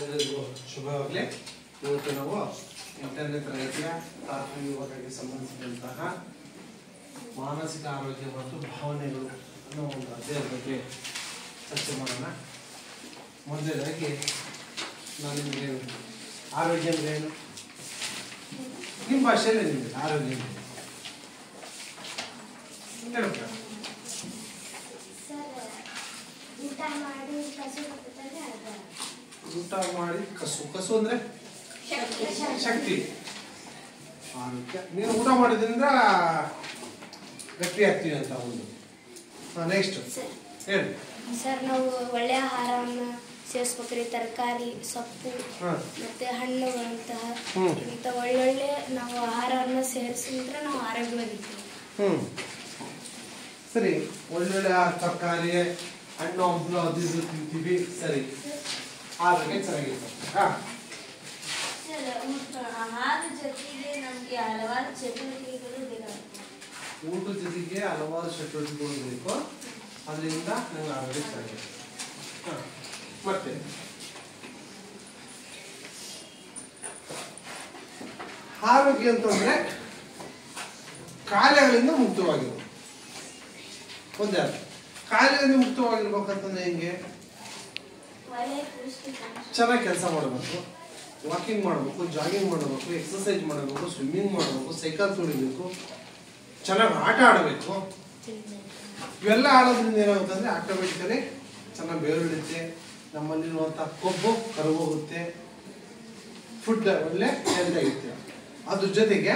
ಎಲ್ಲರಿಗೂ ಶುಭವಾಗಲಿ. ಇವತ್ತು ನಾವು 8ನೇ ತರಗತಿಯ ಪ್ರಾಥಮಿಕ ವಿಭಾಗಕ್ಕೆ ಸಂಬಂಧಿಸಿದಂತಹ ಮಾನಸಿಕ ಆರೋಗ್ಯ ಮತ್ತು ಭಾವನೆಗಳು ಅನ್ನೋ ಒಂದು ಅಧ್ಯಾಯದ ಬಗ್ಗೆ ಚರ್ಚೆ ಮಾಡೋಣ. ಮೊದಲನೇದಾಗಿ ನಾನು ನಿಮಗೆ ಆರೋಗ್ಯ ಅಂದರೆ ಏನು, ನಿಮ್ಮ ಭಾಷೆಯಲ್ಲೇ ನಿಮಗೆ ಆರೋಗ್ಯ ಅಂದರೆ ಹೇಳ್ಬೇಕಾ? ಊಟ ಮಾಡಿ ಕಸು ಅಂದ್ರೆ ಶಕ್ತಿ. ಆರೋಗ್ಯ ನೀನು ಊಟ ಮಾಡೋದ್ರಿಂದ ಗಟ್ಟಿ ಆಗ್ತೀವಿ ಅಂತ ಒಂದು. ನೆಕ್ಸ್ಟ್ ಹೇಳಿ ಸರ್. ನಾವು ಒಳ್ಳೆಯ ಆಹಾರವನ್ನು ಸೇವಿಸ್ಬೇಕ್ರಿ. ತರಕಾರಿ, ಸೊಪ್ಪು ಮತ್ತೆ ಹಣ್ಣುಗಳಂತಹ ಇಂಥ ಒಳ್ಳೊಳ್ಳೆ ನಾವು ಆಹಾರವನ್ನು ಸೇರಿಸಿದ್ರೆ ನಾವು ಆರೋಗ್ಯವಾಗಿರ್ತೀವಿ. ಸರಿ, ಒಳ್ಳೊಳ್ಳೆ ತರಕಾರಿ ಹಣ್ಣು ಹಂಪಲು ಅದು ಇದು ತಿಂತೀವಿ, ಸರಿ, ಆರೋಗ್ಯ ಚೆನ್ನಾಗಿರ್ತದೆ. ಆಹಾರದ ಜೊತೆಗೆ ನಮಗೆ ಹಲವಾರು ಚಟುವಟಿಕೆಗಳು ಬೇಕಾಗ್ತದೆ. ಊಟದ ಜೊತೆಗೆ ಹಲವಾರು ಚಟುವಟಿಕೆಗಳು ಬೇಕು, ಅದರಿಂದ ನಂಗೆ ಆರೋಗ್ಯ ಚೆನ್ನಾಗಿರ್ತದೆ. ಮತ್ತೆ ಆರೋಗ್ಯ ಅಂತಂದ್ರೆ ಕಾಯಿಲೆಗಳಿಂದ ಮುಕ್ತವಾಗಿರ್ಬೇಕು. ಒಂದೇ ಕಾಯಿಲೆಗಳಿಂದ ಮುಕ್ತವಾಗಿರ್ಬೇಕಂತಂದ್ರೆ ಹೆಂಗೆ? ಚೆನ್ನಾಗಿ ಕೆಲಸ ಮಾಡಬೇಕು, ವಾಕಿಂಗ್ ಮಾಡಬೇಕು, ಜಾಗಿಂಗ್ ಮಾಡಬೇಕು, ಎಕ್ಸರ್ಸೈಜ್ ಮಾಡಬೇಕು, ಸ್ವಿಮ್ಮಿಂಗ್ ಮಾಡಬೇಕು, ಸೈಕಲ್ ತುಳಿಬೇಕು, ಚೆನ್ನಾಗಿ ಆಟ ಆಡಬೇಕು. ಇವೆಲ್ಲ ಆಡೋದ್ರಿಂದ ಏನಾಗುತ್ತಂದ್ರೆ ಆಟೋಮೆಟಿಕಲಿ ಚೆನ್ನಾಗಿ ಬೇರು ಹಿಡಿಯುತ್ತೆ, ನಮ್ಮಲ್ಲಿರುವಂಥ ಕೊಬ್ಬು ಕರಗೋಗುತ್ತೆ, ಫುಡ್ ಒಳ್ಳೆ ಹೆಲ್ತ್ ಆಗಿರುತ್ತೆ. ಅದ್ರ ಜೊತೆಗೆ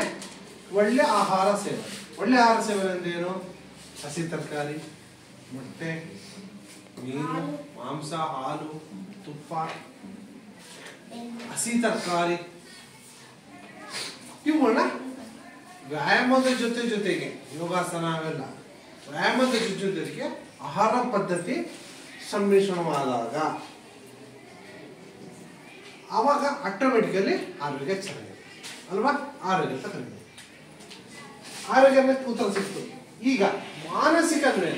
ಒಳ್ಳೆ ಆಹಾರ ಸೇವನೆ. ಒಳ್ಳೆ ಆಹಾರ ಸೇವನೆ ಅಂದ್ರೆ ಏನು? ಹಸಿ ತರಕಾರಿ, ಮೊಟ್ಟೆ, ಮೀನು, ಮಾಂಸ, ಹಾಲು, ತುಪ್ಪ, ಹಸಿ ತರಕಾರಿ, ಇವುಗಳನ್ನ ವ್ಯಾಯಾಮದ ಜೊತೆಗೆ ಯೋಗಾಸನ ಅವೆಲ್ಲ ವ್ಯಾಯಾಮದ ಜೊತೆಗೆ ಆಹಾರ ಪದ್ಧತಿ ಸಮ್ಮಿಶ್ರಣವಾದಾಗ ಆವಾಗ ಆಟೋಮೆಟಿಕಲಿ ಆರೋಗ್ಯ ಚೆನ್ನಾಗಿದೆ ಅಲ್ವಾ? ಆರೋಗ್ಯ ತಗೊಂಡು ಆರೋಗ್ಯ ಉತ್ತರ ಸಿಕ್ತು. ಈಗ ಮಾನಸಿಕ ಅಂದ್ರೆ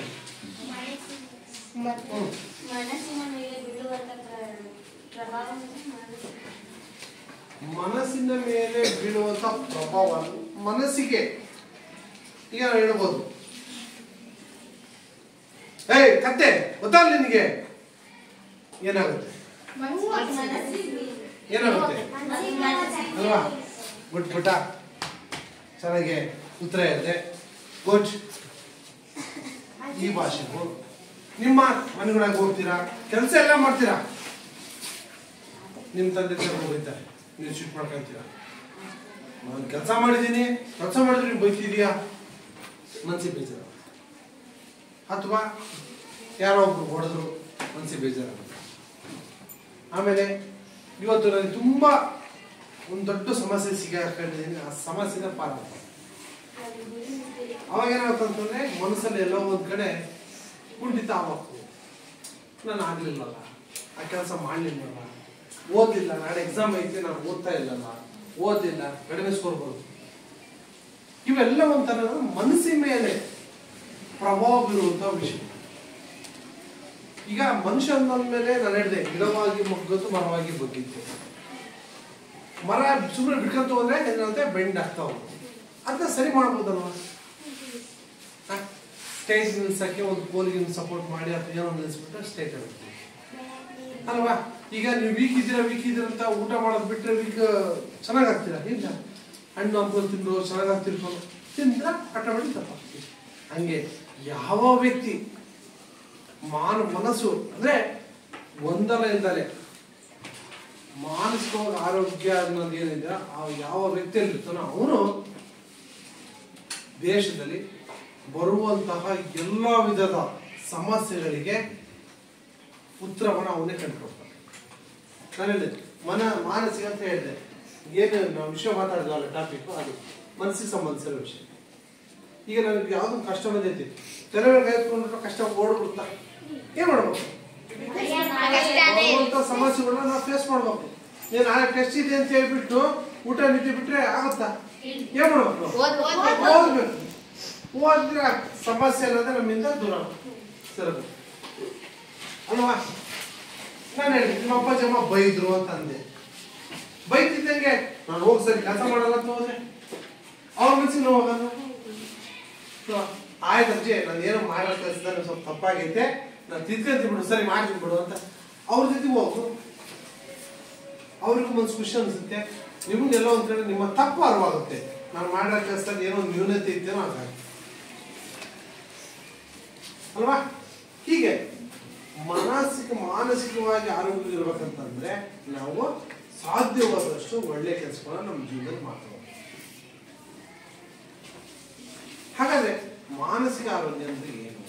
ಮನಸ್ಸಿನ ಮೇಲೆ ಬೀಳುವಂತ ಪ್ರಭಾವ. ಮನಸ್ಸಿನ ಮೇಲೆ ಬೀಳುವಂತ ಪ್ರಭಾವ ಮನಸ್ಸಿಗೆ ಈಗ ಹೇಳ್ಬೋದು, ಕತ್ತೆ ಗೊತ್ತಲ್ಲ ನಿನಗೆ, ಏನಾಗುತ್ತೆ ಅಲ್ವಾ? ಗುಟ್ ಚೆನ್ನಾಗಿ ಉತ್ತರ ಇದೆ. ಗುಡ್. ಈ ಭಾಷೆಗೂ ನಿಮ್ಮ ಮನೆಗಳಾಗ ಹೋಗ್ತೀರಾ, ಕೆಲಸ ಎಲ್ಲ ಮಾಡ್ತೀರಾ, ನಿಮ್ಮ ತಂದೆ ಹೋಗ್ತಾರೆ, ನೀವು ಶಿಫ್ಟ್ ಮಾಡ್ಕೊಂತೀರಾ. ನಾನು ಕೆಲಸ ಮಾಡಿದ್ದೀನಿ, ಕೆಲಸ ಮಾಡಿದ್ರೆ ನೀವು ಬೈತಿದೀಯಾ, ಮನಸ್ಸಿಗೆ ಬೇಜಾರ. ಅಥವಾ ಯಾರೋ ಒಬ್ರು ಹೊಡೆದ್ರು, ಮನಸ್ಸಿಗೆ ಬೇಜಾರಾಗುತ್ತೆ. ಆಮೇಲೆ ಇವತ್ತು ನನಗೆ ತುಂಬ ಒಂದು ದೊಡ್ಡ ಸಮಸ್ಯೆ ಸಿಗಾಕೊಂಡಿದ್ದೀನಿ, ಆ ಸಮಸ್ಯೆನ ಪಾರಾಗ್ತದೆ. ಅವಾಗ ಏನಾಗುತ್ತಂತಂದ್ರೆ ಮನಸ್ಸಲ್ಲಿ ಎಲ್ಲೋ ಒಂದು ಕಡೆ ಕುಂಠಿತ ಆಗಬೇಕು. ನಾನು ಆಗ್ಲಿಲ್ಲಲ್ಲ, ಆ ಕೆಲಸ ಮಾಡಲಿಲ್ಲಲ್ಲ, ಓದಿಲ್ಲ, ನಾಳೆ ಎಕ್ಸಾಮ್ ಐತೆ ನಾನು ಓದ್ತಾ ಇಲ್ಲಲ್ಲ, ಓದಿಲ್ಲ, ಕಡಿಮೆ ಸ್ಕೋರ್ ಬರುತ್ತೆ. ಇವೆಲ್ಲ ಒಂಥರ ಮನಸ್ಸಿನ ಮೇಲೆ ಪ್ರಭಾವ ಬೀರುವಂತ ವಿಷಯ. ಈಗ ಮನುಷ್ಯ ಅಂದ ಮೇಲೆ ನಾನು ಹೇಳಿದೆ, ಗಿಡವಾಗಿ ಮೊಗ್ಗತ್ತು, ಮರವಾಗಿ ಬಗ್ಗಿತ್ತು. ಮರ ಸುಮ್ಮನೆ ಬಿಡ್ಕೊಂತ ಹೋದ್ರೆ ಏನಂತೆ ಬೆಂಡ್ ಆಗ್ತಾ ಹೋಗುತ್ತೆ. ಅದನ್ನ ಸರಿ ಮಾಡ್ಬೋದಲ್ವ? ಸ್ಟೇಜ್ ನಿಲ್ಸಕ್ಕೆ ಒಂದು ಪೋಲಿಗೆ ಸಪೋರ್ಟ್ ಮಾಡಿ ಅಥವಾ ಏನೋ ನಿಲ್ಲಿಸ್ಬಿಟ್ರೆ ಸ್ಟೇಟ್ ಆಗುತ್ತೆ ಅಲ್ವಾ? ಈಗ ನೀವು ವೀಕ್ ಇದ್ದೀರಾ ಅಂತ ಊಟ ಮಾಡೋದು ಬಿಟ್ಟರೆ ವೀಕ್ ಚೆನ್ನಾಗಾಗ್ತೀರಾ? ಇಲ್ಲ, ಹಣ್ಣು ಹಂಪಲು ತಿಂದು ಚೆನ್ನಾಗಾಗ್ತಿರ್ಬೋದು, ತಿಂದ್ರೆ ಆಟೋಮೆಟಿಕ್ ತಪ್ಪಾಗ್ತೀವಿ. ಹಂಗೆ ಯಾವ ವ್ಯಕ್ತಿ ಮನಸ್ಸು ಅಂದ್ರೆ ಒಂದಲ್ಲ ಇಲ್ದಲೆ ಮಾನಸಿಕವಾಗಿ ಆರೋಗ್ಯ ಅನ್ನೋದು ಏನಿದೆ, ಆ ಯಾವ ವ್ಯಕ್ತಿಯಲ್ಲಿ ಇರ್ತಾನೋ ಅವನು ದೇಶದಲ್ಲಿ ಬರುವಂತಹ ಎಲ್ಲ ವಿಧದ ಸಮಸ್ಯೆಗಳಿಗೆ ಉತ್ತರವನ್ನು ಅವನೇ ಕಂಡುಕೊಡ್ತಾನೆ. ನಾನು ಹೇಳಿದೆ ಮಾನಸಿಕ ಅಂತ ಹೇಳಿದೆ, ಏನು ನಾವು ವಿಷಯ ಮಾತಾಡಿದ್ವಲ್ಲ ಟಾಪಿಕ್, ಅದು ಮನಸ್ಸಿಗೆ ಸಂಬಂಧಿಸಿರೋ ವಿಷಯ. ಈಗ ನನಗೆ ಯಾವ್ದು ಕಷ್ಟ ಬಂದೈತಿ, ಕೆಲವರು ಕೈತ್ಕೊಂಡ್ರೆ ಕಷ್ಟ ಓಡ್ಬಿಡ್ತಾ, ಏನ್ ಮಾಡ್ಬೇಕು? ಸಮಸ್ಯೆಗಳನ್ನ ನಾವು ಫೇಸ್ ಮಾಡ್ಬೇಕು. ನೀನು ನಾಳೆ ಟೆಸ್ಟ್ ಇದೆ ಅಂತ ಹೇಳ್ಬಿಟ್ಟು ಊಟ ನಿದ್ದೆ ಬಿಟ್ರೆ ಆಗುತ್ತಾ? ಏನ್ ಮಾಡ್ಬೇಕು? ಓದ್ಬೇಕು. ಓದಿದ್ರೆ ಸಮಸ್ಯೆ ಅನ್ನೋದೇ ನಮ್ಮಿಂದ ದೂರ ಸರಿ ಅಲ್ವಾ? ನಾನು ಹೇಳಿ ನಿಮ್ಮ ಅಪ್ಪಾಜಿ ಅಮ್ಮ ಬೈದ್ರು ಅಂತ ಅಂದೆ. ಬೈತಿದ್ದಂಗೆ ನಾನು ಹೋಗಿ ಸರಿ ಕೆಲಸ ಮಾಡಲ್ಲ ಅಂತ ಹೋದ್ರೆ ಅವ್ರ ಮನಸ್ಸಿಗೆ ನೋವಾಗಲ್ಲ. ಆಯ್ತು ಅಜ್ಜಿ ನಾನು ಏನೋ ಮಾಡೋ ಕೆಲಸದಲ್ಲಿ ಸ್ವಲ್ಪ ತಪ್ಪಾಗೈತೆ, ನಾನು ತಿದ್ಕೊಂತೀನಿ ಬಿಡು, ಸರಿ ಮಾಡ್ತೀನಿ ಬಿಡು ಅಂತ ಅವ್ರ ಜೊತೆ ಹೋಗು. ಅವ್ರಿಗೂ ಮನ್ಸು ಖುಷಿ ಅನ್ಸುತ್ತೆ, ನಿಮ್ಗೆಲ್ಲ ಒಂದ್ ಕಡೆ ನಿಮ್ಮ ತಪ್ಪು ಅರಿವಾಗುತ್ತೆ. ನಾನು ಮಾಡೋ ಕೆಲಸದಲ್ಲಿ ಏನೋ ಒಂದು ನ್ಯೂನತೆ ಇತ್ತೇನೋ ಆಗ ಅಲ್ವಾ. ಹೀಗೆ ಮಾನಸಿಕವಾಗಿ ಆರೋಗ್ಯ ಇರ್ಬೇಕಂತಂದ್ರೆ ನಾವು ಸಾಧ್ಯವಾದಷ್ಟು ಒಳ್ಳೆ ಕೆಲಸಗಳನ್ನ ನಮ್ಮ ಜೀವನದಲ್ಲಿ ಮಾಡ್ತೀವಿ. ಹಾಗಾದ್ರೆ ಮಾನಸಿಕ ಆರೋಗ್ಯ ಅಂದ್ರೆ ಏನು?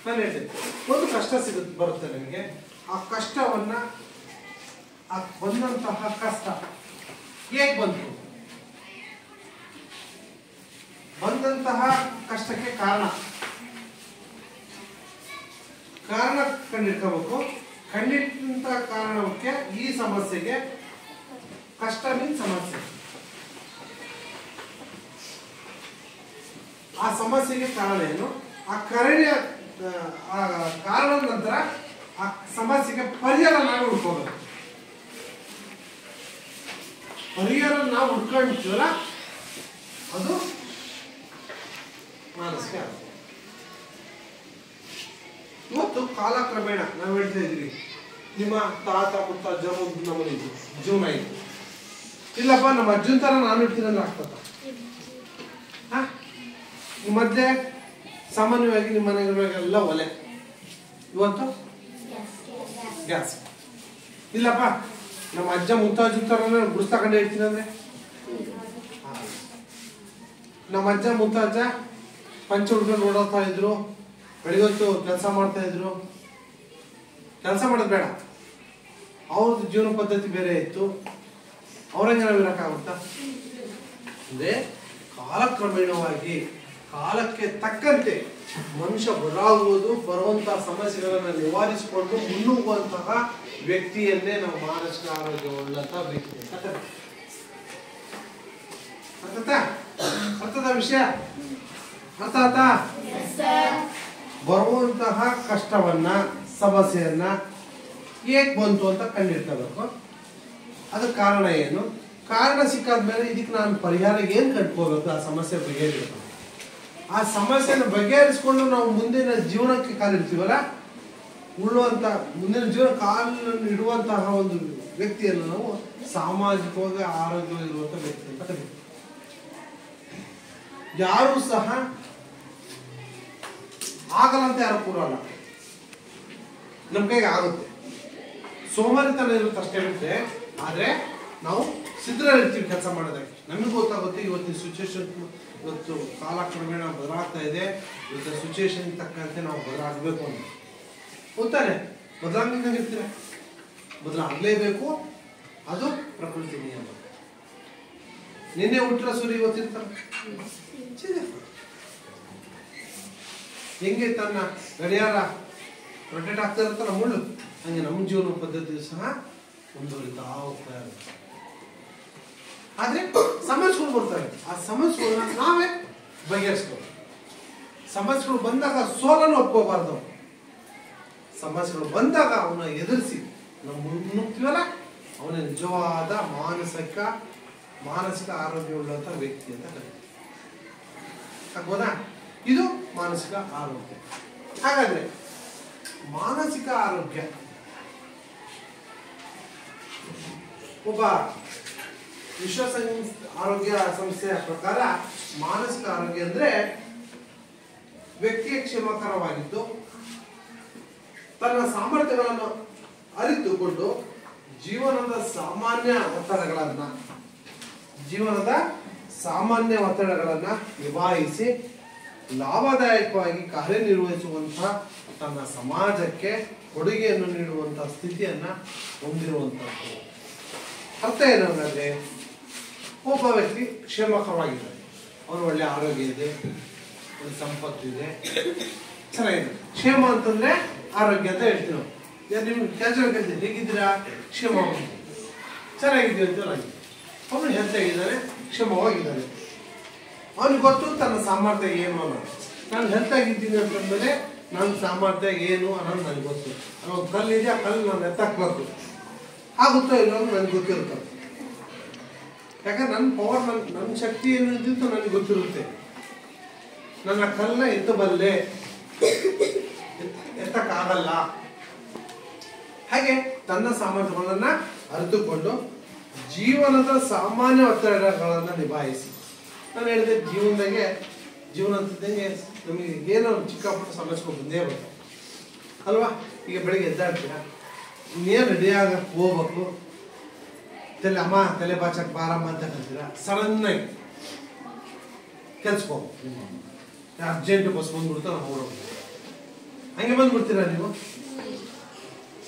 ನಾನು ಹೇಳ್ತೇನೆ, ಒಂದು ಕಷ್ಟ ಬರುತ್ತೆ ನನಗೆ, ಆ ಕಷ್ಟವನ್ನ ಬಂದಂತಹ ಕಷ್ಟ ಹೇಗೆ ಬಂತು, ಬಂದಂತಹ ಕಷ್ಟಕ್ಕೆ ಕಾರಣ ಕಂಡಿಡ್ಕೋಬೇಕು. ಕಂಡಿಟ್ಟಂತಹ ಕಾರಣಕ್ಕೆ ಈ ಸಮಸ್ಯೆಗೆ ಕಷ್ಟ ಮೀನ್ಸ್ ಸಮಸ್ಯೆ, ಆ ಸಮಸ್ಯೆಗೆ ಕಾರಣ ಏನು, ಆ ಕಾರಣದ ನಂತರ ಆ ಸಮಸ್ಯೆಗೆ ಪರಿಹಾರ ನಾವು ಹುಡ್ಕೋಬೇಕು. ಪರಿಹಾರ ನಾವು ಹುಡ್ಕೊಂಡಿರ್ತೀವಲ್ಲ ಅದು ಮಾನಸಿಕ ಆರೋಗ್ಯ. ಇವತ್ತು ಕಾಲಕ್ರಮೇಣ ನಾವು ಹೇಳ್ತಾ ಇದ್ವಿ, ನಿಮ್ಮ ತಾತ ಮುತ್ತಾಜ ನಮ್ಮನಿದ್ದು ಜೀವನ ಇತ್ತು, ಇಲ್ಲಪ್ಪ ನಮ್ಮ ಅಜ್ಜನ ತರ ನಾನು ಇರ್ತೀನಿ ಅಂದ್ರೆ ಆಗ್ತದ. ಈ ಮಧ್ಯೆ ಸಾಮಾನ್ಯವಾಗಿ ನಿಮ್ಮ ಮನೆಗಳಿಗೆಲ್ಲ ಒಲೆ, ಇವತ್ತು ಗ್ಯಾಸ್. ಇಲ್ಲಪ್ಪ ನಮ್ಮ ಅಜ್ಜ ಮುತ್ತಾಜ ತರ ಗುಡಿಸ್ತಾಕೊಂಡೆ ಇರ್ತೀನಿ ಅಂದ್ರೆ, ನಮ್ಮ ಅಜ್ಜ ಮುತ್ತಾಜ ಪಂಚ ಹುಡ್ಕೊಂಡು ಓಡಾಡ್ತಾ ಇದ್ರು, ಬೆಳಿಗೊತ್ತು ಕೆಲಸ ಮಾಡ್ತಾ ಇದ್ರು. ಕೆಲಸ ಮಾಡೋದು ಬೇಡ, ಅವ್ರದ್ದು ಜೀವನ ಪದ್ಧತಿ ಬೇರೆ ಇತ್ತು, ಅವ್ರಂಗೆ ನಾವು ಇರೋಕ್ಕಾಗುತ್ತಾ? ಅಂದ್ರೆ ಕಾಲಕ್ರಮೇಣವಾಗಿ ಕಾಲಕ್ಕೆ ತಕ್ಕಂತೆ ಮನುಷ್ಯ ಬದಲಾಗುವುದು, ಬರುವಂತಹ ಸಮಸ್ಯೆಗಳನ್ನ ನಿವಾರಿಸಿಕೊಂಡು ಮುನ್ನುಗ್ಗುವಂತಹ ವ್ಯಕ್ತಿಯನ್ನೇ ನಾವು ಮಾನಸಿಕ ಆರೋಗ್ಯ ಉಳ್ಳಂತಹ ವ್ಯಕ್ತಿ ಅಂತ. ಅರ್ಥದ ವಿಷಯ ಅರ್ಥ ಆಯ್ತಾ? ಬರುವಂತಹ ಕಷ್ಟವನ್ನ ಸಮಸ್ಯೆಯನ್ನ ಹೇಗೆ ಬಂತು ಅಂತ ಕಂಡಿಡ್ಕೋಬೇಕು. ಅದಕ್ಕೆ ಕಾರಣ ಏನು, ಕಾರಣ ಸಿಕ್ಕಾದ್ಮೇಲೆ ಇದಕ್ಕೆ ನಾನು ಪರಿಹಾರ ಏನು ಕಂಡುಕೋಬೇಕು, ಆ ಸಮಸ್ಯೆ ಬಗೆಹರಿಬೇಕು. ಆ ಸಮಸ್ಯೆನ ಬಗೆಹರಿಸ್ಕೊಂಡು ನಾವು ಮುಂದಿನ ಜೀವನಕ್ಕೆ ಕಾಲಿಡ್ತೀವಲ್ಲ, ಉಳ್ಳುವಂತ ಮುಂದಿನ ಜೀವನ ಕಾಲನ್ನು ಇಡುವಂತಹ ಒಂದು ವ್ಯಕ್ತಿಯನ್ನು ನಾವು ಸಾಮಾಜಿಕವಾಗಿ ಆರೋಗ್ಯವಾಗಿರುವಂತಹ ವ್ಯಕ್ತಿ ಅಂತ ಕರೀತೀವಿ. ಯಾರು ಸಹ ಆಗಲ್ಲ ಅಂತ ಯಾರು ಕೂರಲ್ಲ, ನಮ್ಮ ಕೈಗೆ ಆಗುತ್ತೆ. ಸೋಮಾರಿತನ ಇರುತ್ತೆ ಅಷ್ಟೇ ಬಿಟ್ಟರೆ, ಆದ್ರೆ ನಾವು ಸಿದ್ಧರಿರ್ತೀವಿ ಕೆಲಸ ಮಾಡೋದಕ್ಕೆ. ನಮಗೆ ಗೊತ್ತಾಗುತ್ತೆ ಇವತ್ತಿನ ಸಿಚುವೇಶನ್, ಇವತ್ತು ಕಾಲಕ್ರಮೇಣ ಬದಲಾಗ್ತಾ ಇದೆ, ಇವತ್ತಿನ ಸಿಚುವೇಶನ್ ತಕ್ಕಂತೆ ನಾವು ಬದಲಾಗಬೇಕು ಅಂತ ಗೊತ್ತಾನೆ. ಬದಲಾಗಿರ್ತೀರ, ಬದಲಾಗಲೇಬೇಕು, ಅದು ಪ್ರಕೃತಿ ನಿಯಮ. ನಿನ್ನೆ ಹುಟ್ಟರ ಸೂರ್ಯ ಇವತ್ತಿರ್ತಾರೆ, ಹೆಂಗೆ ತನ್ನ ಗಡಿಯಾರ ರೊಟೇಟ್ ಆಗ್ತಾ ಇರುತ್ತಲ್ಲ ಮುಳ್ಳು, ಹಂಗೆ ನಮ್ಮ ಜೀವನ ಪದ್ಧತಿ ಸಹ ಮುಂದುವರಿತಾ ಹೋಗ್ತಾ ಇರುತ್ತೆ. ಆದ್ರೆ ಸಮಸ್ಯೆಗಳು ಬರ್ತವೆ, ಆ ಸಮಸ್ಯೆಗಳನ್ನ ನಾವೇ ಬಗೆಹರಿಸ್ಬೇಕು. ಸಮಸ್ಯೆಗಳು ಬಂದಾಗ ಸೋಲನ್ನು ಒಪ್ಕೋಬಾರ್ದು. ಸಮಸ್ಯೆಗಳು ಬಂದಾಗ ಅವನ್ನ ಎದುರಿಸಿ ನಾವು ಮುನ್ನುಗ್ತೀವಲ್ಲ, ಅವನ ನಿಜವಾದ ಮಾನಸಿಕ ಆರೋಗ್ಯವುಳ್ಳಂತ ವ್ಯಕ್ತಿ ಅಂತ ಕರೀತೀವಿ. ಆಗ್ಬೋದಾ? ಇದು ಮಾನಸಿಕ ಆರೋಗ್ಯ. ಹಾಗಾದ್ರೆ ಮಾನಸಿಕ ಆರೋಗ್ಯ, ಒಬ್ಬ ವಿಶ್ವ ಆರೋಗ್ಯ ಸಂಸ್ಥೆಯ ಪ್ರಕಾರ ಮಾನಸಿಕ ಆರೋಗ್ಯ ಅಂದ್ರೆ ವ್ಯಕ್ತಿಯ ಕ್ಷೇಮಕರವಾಗಿದ್ದು ತನ್ನ ಸಾಮರ್ಥ್ಯಗಳನ್ನು ಅರಿತುಕೊಂಡು ಜೀವನದ ಸಾಮಾನ್ಯ ಒತ್ತಡಗಳನ್ನ ನಿಭಾಯಿಸಿ ಲಾಭದಾಯಕವಾಗಿ ಕಾರ್ಯನಿರ್ವಹಿಸುವಂತಹ ತನ್ನ ಸಮಾಜಕ್ಕೆ ಕೊಡುಗೆಯನ್ನು ನೀಡುವಂತಹ ಸ್ಥಿತಿಯನ್ನ ಹೊಂದಿರುವಂತದ್ದು. ಅರ್ಥ ಏನಂದ್ರೆ, ಒಬ್ಬ ವ್ಯಕ್ತಿ ಕ್ಷೇಮಕರವಾಗಿದ್ದಾನೆ, ಅವನು ಒಳ್ಳೆ ಆರೋಗ್ಯ ಇದೆ, ಒಂದು ಸಂಪತ್ತಿದೆ, ಚೆನ್ನಾಗಿದೆ. ಕ್ಷೇಮ ಅಂತಂದ್ರೆ ಆರೋಗ್ಯ ಅಂತ ಹೇಳ್ತೀವಿ ನಾವು. ನಿಮ್ಗೆ ಕೆಲಸ ಕೇಳ್ತೀವಿ, ಹೇಗಿದ್ದೀರಾ? ಕ್ಷೇಮ ಚೆನ್ನಾಗಿದ್ದೀವಿ ಅಂತ ಆಗಿದೆ. ಅವನು ಹೆಲ್ತ್ ಆಗಿದ್ದಾನೆ, ಕ್ಷೇಮವಾಗಿದ್ದಾನೆ. ಅವನಿಗೆ ಗೊತ್ತು ತನ್ನ ಸಾಮರ್ಥ್ಯ ಏನು ಅನ್ನೋದು. ನಾನು ಹೆಲ್ತ್ ಆಗಿದ್ದೀನಿ ಅಂತಂದ್ರೆ ನನ್ನ ಸಾಮರ್ಥ್ಯ ಏನು ಅನ್ನೋದು ನನಗೆ ಗೊತ್ತು. ಒಂದು ಕಲ್ಲು ಇದೆ, ಆ ಕಲ್ಲು ನಾನು ಎತ್ತಾಕ್ಬೇಕು, ಆಗುತ್ತೋ ಇಲ್ಲ ಅನ್ನೋದು ನನಗೆ ಗೊತ್ತಿರುತ್ತೆ. ಯಾಕಂದ್ರೆ ನನ್ನ ಪವರ್, ನನ್ನ ಶಕ್ತಿ ಏನು ಅಂತ ನನಗೆ ಗೊತ್ತಿರುತ್ತೆ. ನನ್ನ ಕಲ್ಲನ್ನ ಎತ್ತಬಲ್ಲೆ, ಎತ್ತಕ್ಕಾಗಲ್ಲ. ಹಾಗೆ ತನ್ನ ಸಾಮರ್ಥ್ಯಗಳನ್ನ ಅರಿತುಕೊಂಡು ಜೀವನದ ಸಾಮಾನ್ಯ ಒತ್ತಡಗಳನ್ನು ನಿಭಾಯಿಸಿ. ನಾನು ಹೇಳಿದೆ ಜೀವನ ಅಂತಿದ್ದಂಗೆ ನಮಗೆ ಏನೋ ಚಿಕ್ಕಪುಟ್ಟ ಸಮಸ್ಯೆಗಳು ಬಂದೇ ಬರ್ತವೆ ಅಲ್ವಾ. ಈಗ ಬೆಳಿಗ್ಗೆ ಎದ್ದಾಡ್ತೀರಾ, ಇನ್ನೇನು ರೆಡಿ ಆಗಕ್ಕೆ ಹೋಗ್ಬೇಕು, ತಲೆ ಬಾಚಕ್ಕೆ ಬಾರಮ್ಮ ಅಂತ ಕಲ್ತೀರಾ, ಸಡನ್ನಾಗಿ ಕೆಲ್ಸಕ್ಕೆ ಹೋಗ್ಬೇಕು, ಅರ್ಜೆಂಟ್ ಬಸ್ ಬಂದ್ಬಿಡ್ತಾ ನಾವು ಓಡೋದು. ಹಂಗೆ ಬಂದ್ಬಿಡ್ತೀರಾ ನೀವು,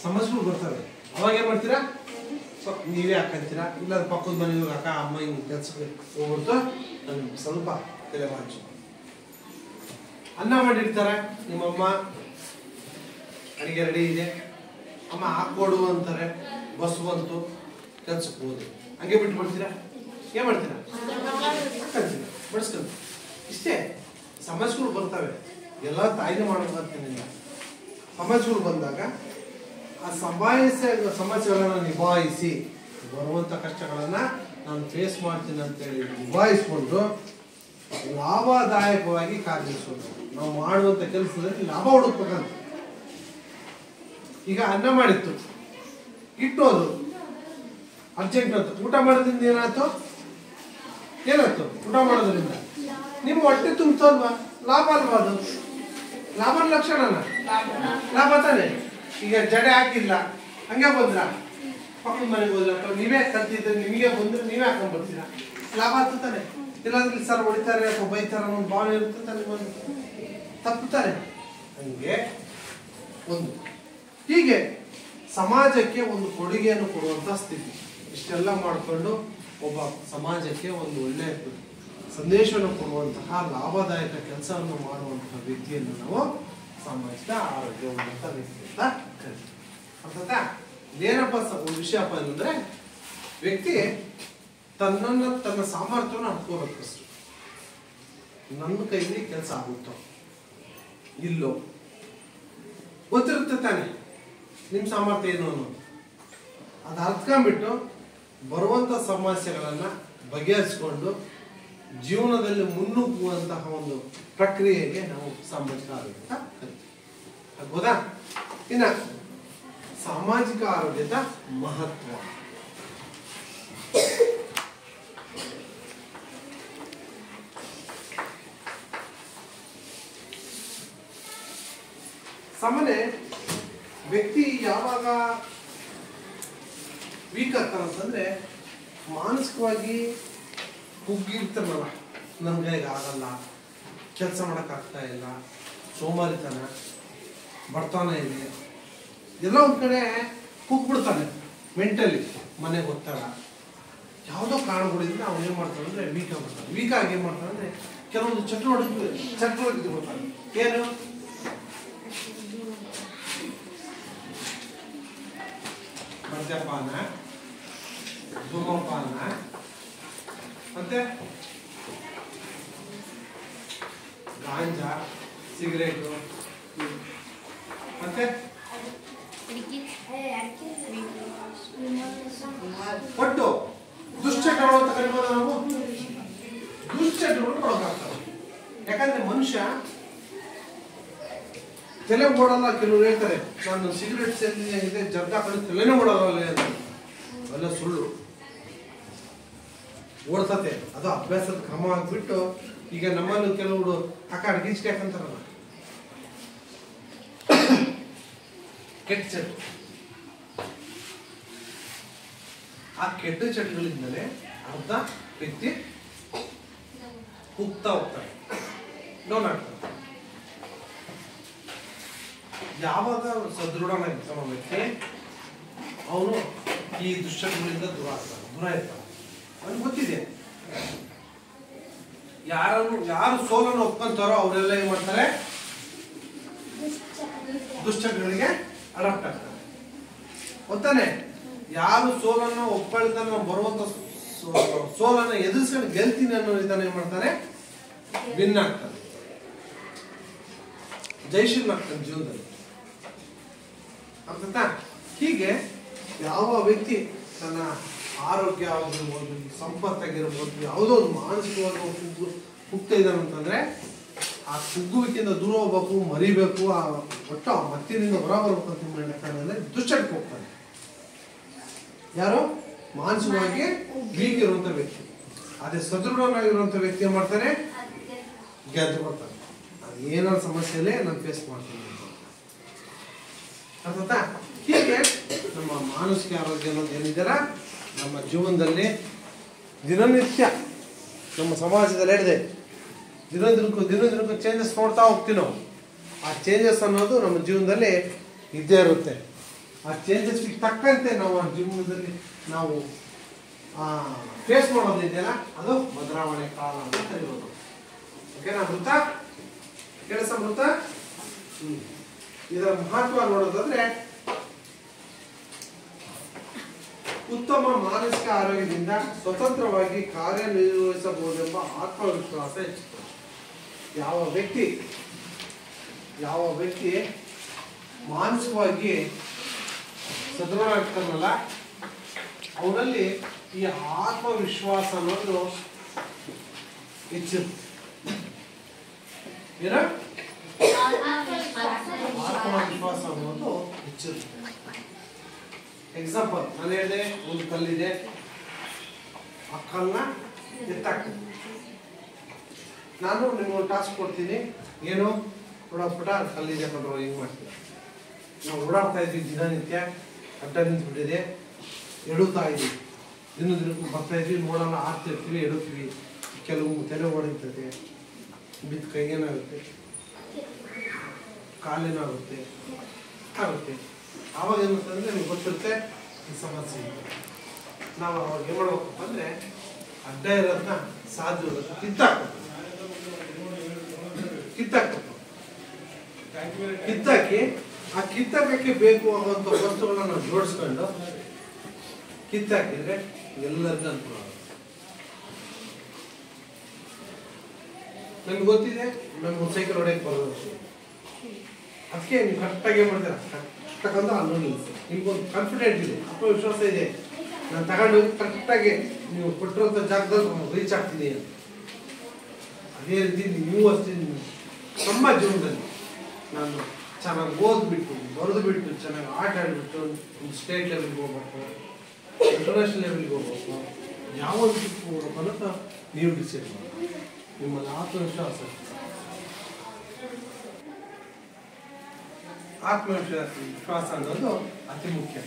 ಸಮಸ್ಯೆಗಳು ಬರ್ತವೆ. ಅವಾಗ ಏನು ಮಾಡ್ತೀರಾ, ನೀವೇ ಹಾಕಂತೀರಾ, ಇಲ್ಲ ಪಕ್ಕದ ಮನೆಯವ್ರಿಗೆ ಅಕ್ಕ ಅಮ್ಮ ಹಿಂಗೆ ಕೆಲ್ಸಕ್ಕೆ ಹೋಗ್ಬಿಡ್ತು, ನನಗೆ ಸ್ವಲ್ಪ ತಲೆ ಬಾಚು. ಅನ್ನ ಮಾಡಿರ್ತಾರೆ ನಿಮ್ಮಮ್ಮ, ಅಡಿಗೆ ರೆಡಿ ಇದೆ, ಅಮ್ಮ ಹಾಕೊಡು ಅಂತಾರೆ, ಬಸ್ ಬಂತು, ಕೆಲ್ಸಕ್ಕೆ ಹೋದು, ಹಂಗೆ ಬಿಟ್ಟು ಬಿಡ್ತೀರಾ. ಏನು ಮಾಡ್ತೀರಾ, ಹಾಕಂತೀರ, ಬಡಿಸ್ಕೊಂತ. ಇಷ್ಟೇ. ಸಮಸ್ಯೆಗಳು ಬರ್ತವೆ, ಎಲ್ಲ ತಾಯಿನೇ ಮಾಡೋಕ್ಕಂತೇನಿಲ್ಲ. ಸಮಸ್ಯೆಗಳು ಬಂದಾಗ ಆ ಸಮಸ್ಯೆಗಳನ್ನು ನಿಭಾಯಿಸಿ ಬರುವಂಥ ಕಷ್ಟಗಳನ್ನು ನಾನು ಫೇಸ್ ಮಾಡ್ತೀನಿ ಅಂತೇಳಿ ನಿಭಾಯಿಸ್ಕೊಂಡು ಲಾಭದಾಯಕವಾಗಿ ಕಾರ್ಯನಿರ್ವಹಿಸೋದು. ನಾವು ಮಾಡುವಂಥ ಕೆಲಸದಲ್ಲಿ ಲಾಭ ಹುಡುಕ್ಬೇಕಂತ. ಈಗ ಅನ್ನ ಮಾಡಿತ್ತು, ಇಟ್ಟೋದು ಅರ್ಜೆಂಟ್ ಅಂತ, ಊಟ ಮಾಡೋದ್ರಿಂದ ಏನಾಯ್ತು, ಊಟ ಮಾಡೋದ್ರಿಂದ ನಿಮ್ಮ ಹೊಟ್ಟೆ ತುಂಬ್ತಲ್ವಾ, ಲಾಭ ಅಲ್ವಾ ಅದು? ಲಾಭದ ಲಕ್ಷಣನ ಲಾಭ ತಾನೆ. ಈಗ ಜಡೆ ಹಾಕಿಲ್ಲ, ಹಂಗೆ ಬಂದ್ರ ಪಕ್ಕದ ಮನೆಗೆ ಹೋದ್ರ, ಅಥವಾ ನೀವೇ ಕಲ್ತಿದ್ರೆ ನಿಮಗೆ ಬಂದ್ರೆ ನೀವೇ ಹಾಕೊಂಡ್ ಬರ್ತೀರಾ, ಲಾಭ ಆಗ್ತದೆ ತಾನೆ. ಇಲ್ಲಾಂದ್ರೆ ಸರ್ ಹೊಡಿತಾರೆ ಅಥವಾ ಬೈತಾರೆ ಅನ್ನೋ ಒಂದು ಭಾವನೆ ಇರುತ್ತೆ ತಾನೆ, ಒಂದು ತಪ್ಪುತ್ತಾರೆ. ಹಂಗೆ ಒಂದು ಹೀಗೆ ಸಮಾಜಕ್ಕೆ ಒಂದು ಕೊಡುಗೆಯನ್ನು ಕೊಡುವಂಥ ಸ್ಥಿತಿ. ಇಷ್ಟೆಲ್ಲ ಮಾಡಿಕೊಂಡು ಒಬ್ಬ ಸಮಾಜಕ್ಕೆ ಒಂದು ಒಳ್ಳೆಯ ಸಂದೇಶವನ್ನು ಕೊಡುವಂತಹ ಲಾಭದಾಯಕ ಕೆಲಸವನ್ನು ಮಾಡುವಂತಹ ವ್ಯಕ್ತಿಯನ್ನು ನಾವು ಸಾಮಾಜಿಕ ಆರೋಗ್ಯ ಉನ್ನತ ವ್ಯಕ್ತಿ ಅಂತ ಕರಿತೀವಿ. ಅರ್ಥಾತ್ ಏನಪ್ಪ ಒಂದು ವಿಷಯಪ್ಪ ಏನಂದ್ರೆ, ವ್ಯಕ್ತಿ ತನ್ನ ಸಾಮರ್ಥ್ಯವನ್ನು ಹತ್ಕೋಬೇಕು. ನನ್ನ ಕೈಲಿ ಕೆಲಸ ಆಗುತ್ತೋ ಇಲ್ಲೋ ಗೊತ್ತಿರುತ್ತೆ ತಾನೆ ನಿಮ್ಮ ಸಾಮರ್ಥ್ಯ ಏನು ಅನ್ನೋದು. ಅದು ಅರ್ತ್ಕೊಂಡ್ಬಿಟ್ಟು ಬರುವಂಥ ಸಮಸ್ಯೆಗಳನ್ನು ಬಗೆಹರಿಸ್ಕೊಂಡು ಜೀವನದಲ್ಲಿ ಮುನ್ನುಗ್ಗುವಂತಹ ಒಂದು ಪ್ರಕ್ರಿಯೆಗೆ ನಾವು ಸಾಮಾಜಿಕ ಆರೋಗ್ಯ ಅಂತ ಕರಿತೀವಿ. ಆಗ್ಬೋದಾ? ಇನ್ನು ಸಾಮಾಜಿಕ ಆರೋಗ್ಯದ ಮಹತ್ವ. ಸಾಮಾನ್ಯ ವ್ಯಕ್ತಿ ಯಾವಾಗ ವೀಕ್ ಆಗ್ತಾನಂತಂದ್ರೆ, ಮಾನಸಿಕವಾಗಿ ಕುಗ್ಗಿರ್ತಾನಲ್ಲ, ನನ್ಗೆ ಈಗ ಆಗಲ್ಲ, ಕೆಲಸ ಮಾಡೋಕ್ಕಾಗ್ತಾ ಇಲ್ಲ, ಸೋಮಾರಿತನ, ಬಡತನ ಇದೆ, ಎಲ್ಲ ಒಂದು ಕಡೆ ಕುಗ್ಬಿಡ್ತಾನೆ ಮೆಂಟಲಿ. ಮನೆಗೆ ಒತ್ತಡ, ಯಾವುದೋ ಕಾರಣಗಳಿಂದ ಅವ್ನು ಏನು ಮಾಡ್ತಾನೆ ಅಂದರೆ ವೀಕ್ ಆಗ್ಬಿಡ್ತಾನೆ. ವೀಕ್ ಆಗಿ ಏನು ಮಾಡ್ತಾನೆ ಅಂದರೆ ಕೆಲವೊಂದು ಚಟುವಟಿಕೆ ಬರ್ತಾನೆ. ಏನು ಮದ್ಯಪಾನ, ಧೂಮಪಾನ, ಮತ್ತೆ ಗಾಂಜಾ, ಸಿಗರೇಟು, ಮತ್ತೆ ಒಟ್ಟು ದುಶ್ಚಟಗಳು ಅಂತ ಕರಿಬೋದು ನಾವು. ದುಶ್ಚಟಗಳು ಒಳಗಾಗ್ತವೆ. ಯಾಕಂದ್ರೆ ಮನುಷ್ಯ ತಲೆ ಓಡಲ್ಲ. ಕೆಲವರು ಹೇಳ್ತಾರೆ ನಾನು ಸಿಗರೇಟ್ ಸೇರಿದೆ ಜರ್ದ ಕಡೆ ತಲೆನೇ ಓಡಲ್ಲ ಅಂತ. ಅವೆಲ್ಲ ಸುಳ್ಳು. ಓಡ್ತತೆ, ಅದು ಅಭ್ಯಾಸದ ಕ್ರಮ ಆಗ್ಬಿಟ್ಟು. ಈಗ ನಮ್ಮಲ್ಲೂ ಕೆಲವರು ಅಕಾಡ್ ಗೀಚ್ಕೆ ಯಾಕಂತಾರಲ್ಲ, ಕೆಟ್ಟ ಚಟ. ಆ ಕೆಟ್ಟ ಚಟಗಳಿಂದಲೇ ಅರ್ಧ ವ್ಯಕ್ತಿ ಹೋಗ್ತಾ ಹೋಗ್ತಾರೆ, ಡೌನ್ ಆಗ್ತಾರೆ. ಯಾವಾಗ ಸದೃಢನಾಗಿರ್ತಾನ ವ್ಯಕ್ತಿ, ಅವನು ಈ ದುಶ್ಚಟಗಳಿಂದ ದೂರ ಇರ್ತಾನೆ. ಅವನಿಗೆ ಗೊತ್ತಿದೆ, ಯಾರು ಸೋಲನ್ನು ಒಪ್ಕೊಂತಾರೋ ಅವರೆಲ್ಲ ಏನ್ ಮಾಡ್ತಾರೆ, ದುಶ್ಚಟಗಳಿಗೆ ಅಡಾಪ್ಟ್ ಆಗ್ತಾರೆ. ಗೊತ್ತಾನೆ? ಯಾರು ಸೋಲನ್ನು ಒಪ್ಪಳಿದ ಬರುವಂತ ಸೋಲನ್ನು ಎದುರಿಸ್ಕೊಂಡು ಗೆಲ್ತೀನಿ ಅನ್ನೋ ಇದನ್ನ ಏನ್ ಮಾಡ್ತಾರೆ, ವಿನ್ ಆಗ್ತಾರೆ. ಜಯಶೀಲನಾಗ್ತಾನೆ ಜೀವನದಲ್ಲಿ. ಅರ್ಥಾಯ್ತಾ? ಹೀಗೆ ಯಾವ ವ್ಯಕ್ತಿ ತನ್ನ ಆರೋಗ್ಯ ಆಗಿರ್ಬೋದು, ಸಂಪತ್ತಾಗಿರ್ಬೋದು, ಯಾವುದೋ ಒಂದು ಮಾನಸಿಕವಾಗಿ ಕುಗ್ತಾ ಇದ್ದಾನೆ ಅಂತಂದ್ರೆ ಆ ಕುಗ್ಗುವಿಕೆಯಿಂದ ದೂರ ಹೋಗ್ಬೇಕು, ಮರಿಬೇಕು, ಆ ಒಟ್ಟು ಆ ಮತ್ತಿನಿಂದ ಹೊರ ಬರ್ಬೇಕು ಅಂತ ಕಾರಣದಿಂದ ದುಶ್ಚಟಕ್ಕೆ ಹೋಗ್ತಾನೆ. ಯಾರು ಮಾನಸಿಕವಾಗಿ ವೀಕ್ ಇರುವಂತ ವ್ಯಕ್ತಿ. ಅದೇ ಸದೃಢನಾಗಿರುವಂತ ವ್ಯಕ್ತಿ ಏನ್ ಮಾಡ್ತಾನೆ? ಗೆದ್ದು ಬರ್ತಾನೆ. ಅದು ಏನಾದ್ರು ಸಮಸ್ಯೆಯಲ್ಲೇ ನಾನು ಫೇಸ್ ಮಾಡ್ತೀನಿ. ಅರ್ಥಾಯ್ತಾ? ಹೀಗೆ ನಮ್ಮ ಮಾನಸಿಕ ಆರೋಗ್ಯ ಅನ್ನೋದು ಏನಿದೆಯಲ್ಲ ನಮ್ಮ ಜೀವನದಲ್ಲಿ ದಿನನಿತ್ಯ ನಮ್ಮ ಸಮಾಜದಲ್ಲಿ ಹೇಳಿದೆ ದಿನದಿನಕ್ಕೂ ಚೇಂಜಸ್ ನೋಡ್ತಾ ಹೋಗ್ತೀವಿ ನಾವು. ಆ ಚೇಂಜಸ್ ಅನ್ನೋದು ನಮ್ಮ ಜೀವನದಲ್ಲಿ ಇದ್ದೇ ಇರುತ್ತೆ. ಆ ಚೇಂಜಸ್ಗೆ ತಕ್ಕಂತೆ ನಾವು ಆ ಜೀವನದಲ್ಲಿ ನಾವು ಫೇಸ್ ಮಾಡೋದು ಇದೆಯಲ್ಲ ಅದು ಬದಲಾವಣೆ ಕಾಲ ಅಂತ ಕರೀಬೋದು. ಓಕೆನಾ ಮೃತ? ಕೆಲಸ ಮೃತ. ಇದರ ಮಹತ್ವ ನೋಡೋದಾದ್ರೆ ಉತ್ತಮ ಮಾನಸಿಕ ಆರೋಗ್ಯದಿಂದ ಸ್ವತಂತ್ರವಾಗಿ ಕಾರ್ಯನಿರ್ವಹಿಸಬಹುದೆಂಬ ಆತ್ಮವಿಶ್ವಾಸ ಹೆಚ್ಚುತ್ತದೆ. ಯಾವ ವ್ಯಕ್ತಿ ಮಾನಸಿಕವಾಗಿ ಸದೃಢ ಆಗ್ತಾನಲ್ಲ ಅವರಲ್ಲಿ ಈ ಆತ್ಮವಿಶ್ವಾಸ ಅನ್ನೋದು ಹೆಚ್ಚಿರುತ್ತೆ. ಏನ ಆತ್ಮವಿಶ್ವಾಸ ಅನ್ನೋದು ಹೆಚ್ಚಿರುತ್ತೆ. ಎಕ್ಸಾಂಪಲ್ ನಾನು ಹೇಳಿದೆ, ಒಂದು ಕಲ್ಲಿದೆ, ಆ ಕಲ್ಲನ್ನ ಎತ್ತಾಕ್ತೀನಿ. ನಾನು ನಿಮ್ಗೊಂದು ಟಾಸ್ಕ್ ಕೊಡ್ತೀನಿ, ಏನು ಪುಟ ಕಲ್ಲಿದೆ ಕೊಂಡ್ರು ಹಿಂಗೆ ಮಾಡ್ತೀನಿ. ನಾವು ಓಡಾಡ್ತಾ ಇದ್ವಿ ದಿನನಿತ್ಯ, ಅಡ್ಡ ನಿಂತ್ಬಿಟ್ಟಿದೆ, ಎಡುತ್ತಾ ಇದ್ವಿ, ದಿನಕ್ಕೂ ಬರ್ತಾ ಇದ್ವಿ, ನೋಡೋಣ ಆಡ್ತಿರ್ತೀವಿ, ಎಡುತ್ತೀವಿ, ಕೆಲವು ತಲೆ ಓಡಿರ್ತದೆ, ಬಿದ್ದ ಕೈಗೇನಾಗುತ್ತೆ, ಕಾಲೇನಾಗುತ್ತೆ ಆಗುತ್ತೆ. ಆವಾಗ ಏನಂತಂದ್ರೆ ನಿಮ್ಗೆ ಗೊತ್ತಿರುತ್ತೆ ಈ ಸಮಸ್ಯೆ. ನಾವು ಅವಾಗ ಏನು ಮಾಡ್ಬೇಕಪ್ಪ ಅಂದರೆ ಅಡ್ಡ ಇರೋದನ್ನ ಸಾಧ್ಯ ಕಿತ್ತಾಕಿ ಆ ಕಿತ್ತಾಕಕ್ಕೆ ಬೇಕು ಆಗುವಂಥ ವಸ್ತುಗಳನ್ನ ನಾವು ಜೋಡಿಸ್ಕೊಂಡು ಕಿತ್ತಾಕಿದ್ರೆ ಎಲ್ಲರಿಗೂ ಅನುಕೂಲ ಆಗುತ್ತೆ. ನಮ್ಗೆ ಗೊತ್ತಿದೆ, ನಮ್ಗೆ ಒಂದು ಸೈಕಲ್ ಹೊಡೆಯಕ್ಕೆ ಬರೋದು, ಅದಕ್ಕೆ ನೀವು ಕರೆಕ್ಟಾಗಿ ಏನು ಮಾಡ್ತೀರಾ, ಕರೆಕ್ಟಾಗಂದು ಅಲ್ಲಿ ನೋಡಿ ನಿಮ್ಗೊಂದು ಕಾನ್ಫಿಡೆಂಟ್ ಇದೆ, ಆತ್ಮವಿಶ್ವಾಸ ಇದೆ, ನಾನು ತಗೊಂಡು ಕರೆಕ್ಟಾಗಿ ನೀವು ಕೊಟ್ಟಿರೋಂಥ ಜಾಗದಲ್ಲಿ ರೀಚ್ ಆಗ್ತೀನಿ ಅಂತ. ಅದೇ ರೀತಿ ನೀವು ಅಷ್ಟೇ ನಮ್ಮ ಜೀವನದಲ್ಲಿ ನಾನು ಚೆನ್ನಾಗಿ ಓದ್ಬಿಟ್ಟು ಬರೆದು ಬಿಟ್ಟು ಚೆನ್ನಾಗಿ ಆಟ ಆಡಿಬಿಟ್ಟು ಒಂದು ಸ್ಟೇಟ್ ಲೆವೆಲ್ಗೆ ಹೋಗ್ಬೇಕು, ಇಂಟರ್ನ್ಯಾಷನಲ್ ಲೆವೆಲ್ಗೆ ಹೋಗ್ಬೇಕು, ಯಾವ ಟ್ರಿಪ್ ಹೋಗ್ಬೇಕು ಅನ್ನೋದು ನೀವು ಡಿಸೈಡ್ ಮಾಡಿ. ನಿಮ್ಮಲ್ಲಿ ಆತ್ಮವಿಶ್ವಾಸ ಅನ್ನೋದು ಅತಿ ಮುಖ್ಯ.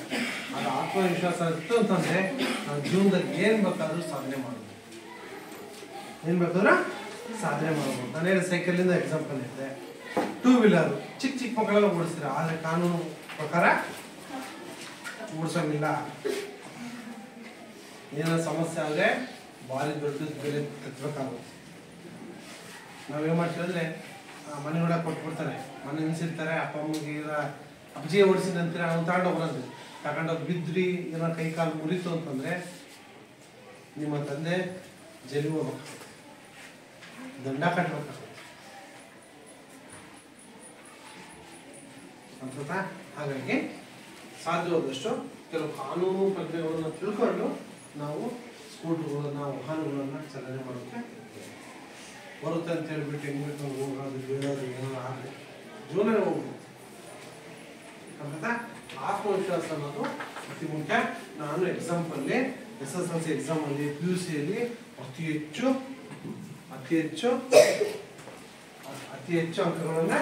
ಅದು ಆತ್ಮವಿಶ್ವಾಸ ಇತ್ತು ಅಂತಂದ್ರೆ ನಾವು ಜೀವನದಲ್ಲಿ ಏನು ಬೇಕಾದ್ರೂ ಸಾಧನೆ ಮಾಡ್ಬೋದು. ಏನು ಬೇಕಾದ್ರೂ ಸಾಧನೆ ಮಾಡ್ಬೋದು. ನಾನೇನು ಸೈಕಲಿಂದ ಎಕ್ಸಾಂಪಲ್ ಇದೆ. 2 ವೀಲರ್ ಚಿಕ್ಕ ಮಕ್ಕಳೆಲ್ಲ ಓಡಿಸ್ತೀರ, ಆದರೆ ಕಾನೂನು ಪ್ರಕಾರ ಓಡಿಸೋಂಗಿಲ್ಲ. ಏನೋ ಸಮಸ್ಯೆ ಆದರೆ ಭಾರಿ ದೊಡ್ಡ ಬೆಲೆ ಕಟ್ಟಬೇಕಾಗುತ್ತೆ. ನಾವೇನು ಮಾಡ್ತೀವಿ ಅಂದರೆ ಮನೆ ಹೊಡಕ್ಕೆ ಕೊಟ್ಬಿಡ್ತಾರೆ, ಮನೆ ನಿಲ್ಸಿರ್ತಾರೆ, ಅಪ್ಪ ಅಮ್ಮಗೆ ಅಪ್ಜಿಗೆ ಓಡಿಸಿದ ಅಂತೀರ, ಅವ್ನು ತಗೊಂಡೋಗ್ರಂತೆ, ತಗೊಂಡೋಗಿ ಬಿದ್ರಿ ಏನೋ ಕೈ ಕಾಲು ಮುರಿತು ಅಂತಂದರೆ ನಿಮ್ಮ ತಂದೆ ಜೈಲಿಗೆ ಹೋಗ್ಬೇಕಾಗುತ್ತೆ, ದಂಡ ಕಟ್ಟಬೇಕಾಗುತ್ತೆ ಅಂತ. ಹಾಗಾಗಿ ಸಾಧ್ಯವಾದಷ್ಟು ಕೆಲವು ಕಾನೂನು ಪ್ರಜ್ಞೆಗಳನ್ನು ತಿಳ್ಕೊಂಡು ನಾವು ಸ್ಕೂಟರ್ಗಳನ್ನ ವಾಹನಗಳನ್ನು ಚಾಲನೆ ಮಾಡೋಕ್ಕೆ ಬರುತ್ತೆ ಅಂತ ಹೇಳ್ಬಿಟ್ಟು ಹೆಂಗ್ಬಿಟ್ಟು ಹೋಗೋದು ಬೀಳೋದು ಏನೋ ಆಗಲಿ ಜೀವನ ಹೋಗ್ಬೋದು ಅಂತ. ಆತ್ಮವಿಶ್ವಾಸ ಅನ್ನೋದು ಅತಿ ಮುಖ್ಯ. ನಾನು ಎಕ್ಸಾಂಪಲ್ಲಿ SSLC ಎಕ್ಸಾಮಲ್ಲಿ PUCಯಲ್ಲಿ ಅತಿ ಹೆಚ್ಚು ಅಂಕಗಳನ್ನ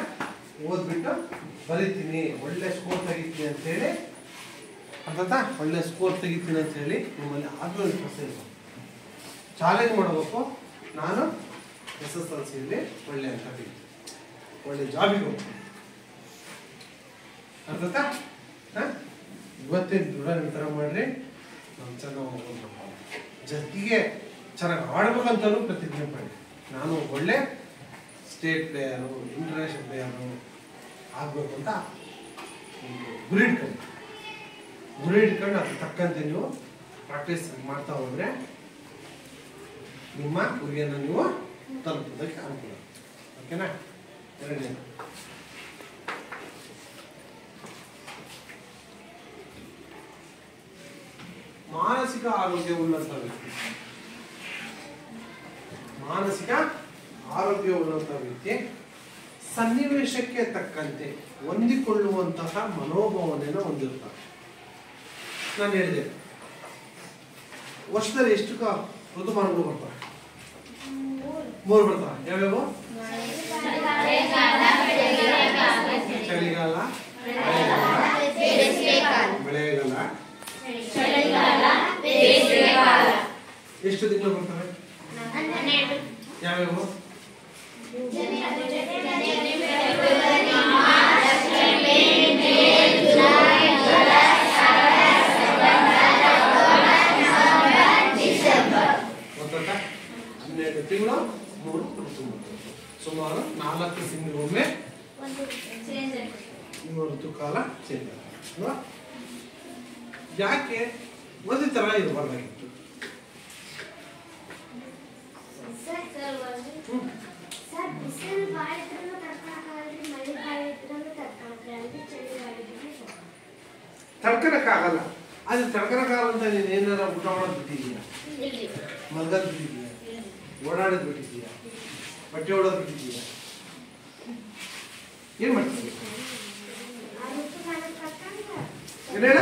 ಓದ್ಬಿಟ್ಟು ಬರೀತೀನಿ, ಒಳ್ಳೆ ಸ್ಕೋರ್ ತೆಗಿತೀನಿ ಅಂತೇಳಿ ಒಳ್ಳೆ ಸ್ಕೋರ್ ತೆಗಿತೀನಿ ಅಂತ ಹೇಳಿ ನಿಮ್ಮಲ್ಲಿ ಆತ್ಮವಿಶ್ವಾಸ ಇರಬೇಕು. ಚಾಲೆಂಜ್ ಮಾಡಬೇಕು, ನಾನು SSLCಯಲ್ಲಿ ಒಳ್ಳೆ ಅಂಕ ತೆಗಿತೀನಿ, ಒಳ್ಳೆ ಜಾಬಿಗೆ ಹೋಗ್ತೀನಿ ಅರ್ಥಾಯ್ತಾ? ಇವತ್ತಿನ ದೃಢ ನಿರ್ಧಾರ ಮಾಡ್ರಿ, ನಾವು ಚೆನ್ನಾಗಿ ಜೊತೆಗೆ ಚೆನ್ನಾಗಿ ಆಡ್ಬೇಕಂತಲೂ ಪ್ರತಿಜ್ಞೆ ಮಾಡಿ. ನಾನು ಒಳ್ಳೆ ಸ್ಟೇಟ್ ಪ್ಲೇಯರು, ಇಂಟರ್ನ್ಯಾಷನಲ್ ಪ್ಲೇಯರು ಆಗಬೇಕು ಅಂತ ಗುರಿ ಇಟ್ಕೊಂಡು ಅದ್ರ ತಕ್ಕಂತೆ ನೀವು ಪ್ರಾಕ್ಟೀಸ್ ಮಾಡ್ತಾ ಹೋದರೆ ನಿಮ್ಮ ಗುರಿಯನ್ನು ನೀವು ತಲುಪೋದಕ್ಕೆ ಅನುಕೂಲ. ಓಕೆನಾ? ಎರಡನೇ ಮಾನಸಿಕ ಆರೋಗ್ಯವುಳ್ಳಂತ ವ್ಯಕ್ತಿ. ಮಾನಸಿಕ ಆರೋಗ್ಯವುಳ್ಳಂತ ವ್ಯಕ್ತಿ ಸನ್ನಿವೇಶಕ್ಕೆ ತಕ್ಕಂತೆ ಹೊಂದಿಕೊಳ್ಳುವಂತಹ ಮನೋಭಾವನೆಯನ್ನು ಹೊಂದಿರ್ತಾರೆ. ನಾನು ಹೇಳಿದೆ, ವರ್ಷದಲ್ಲಿ ಎಷ್ಟು ಋತುಮಾನಗಳು ಬರ್ತಾರೆ? 3 ಬರ್ತಾರೆ. ಯಾವ್ಯಾವ? ಚಳಿಗಾಲ, ಮಳೆಗಾಲ, ಎಷ್ಟು ತಿಂಗಳು ಬರ್ತವೆ? ಯಾವ್ಯಾವ? ಗೊತ್ತಾ? 12 ತಿಂಗಳು 3 ಋತು. ಸುಮಾರು 4 ತಿಂಗಳಿಗೊಮ್ಮೆ ಋತುಕಾಲ ಚೇಂಜ್ ಅಲ್ವಾ? ಯಾಕೆ ಒಂದೇ ತರ ಇರಬಾರ್ದಾಗಿತ್ತು? ತಡ್ಕನಕ್ಕಾಗಲ್ಲ. ಆದ್ರೆ ತಡ್ಕನಕ್ಕಾಗಲ್ಲ ಅಂತ ನೀನು ಏನಾರ ಊಟ ಮಾಡೋದು ಬಿಟ್ಟಿದೀಯಾ? ಮಲ್ಗದ್ ಬಿಟ್ಟಿದೀಯಾ? ಓಡಾಡೋದು ಬಿಟ್ಟಿದೀಯಾ? ಬಟ್ಟೆ ಹೊಡೋದು ಬಿಟ್ಟಿದೀಯಾ? ಏನ್ ಮಾಡ್ತೀವಿ? ಏನೇಳ?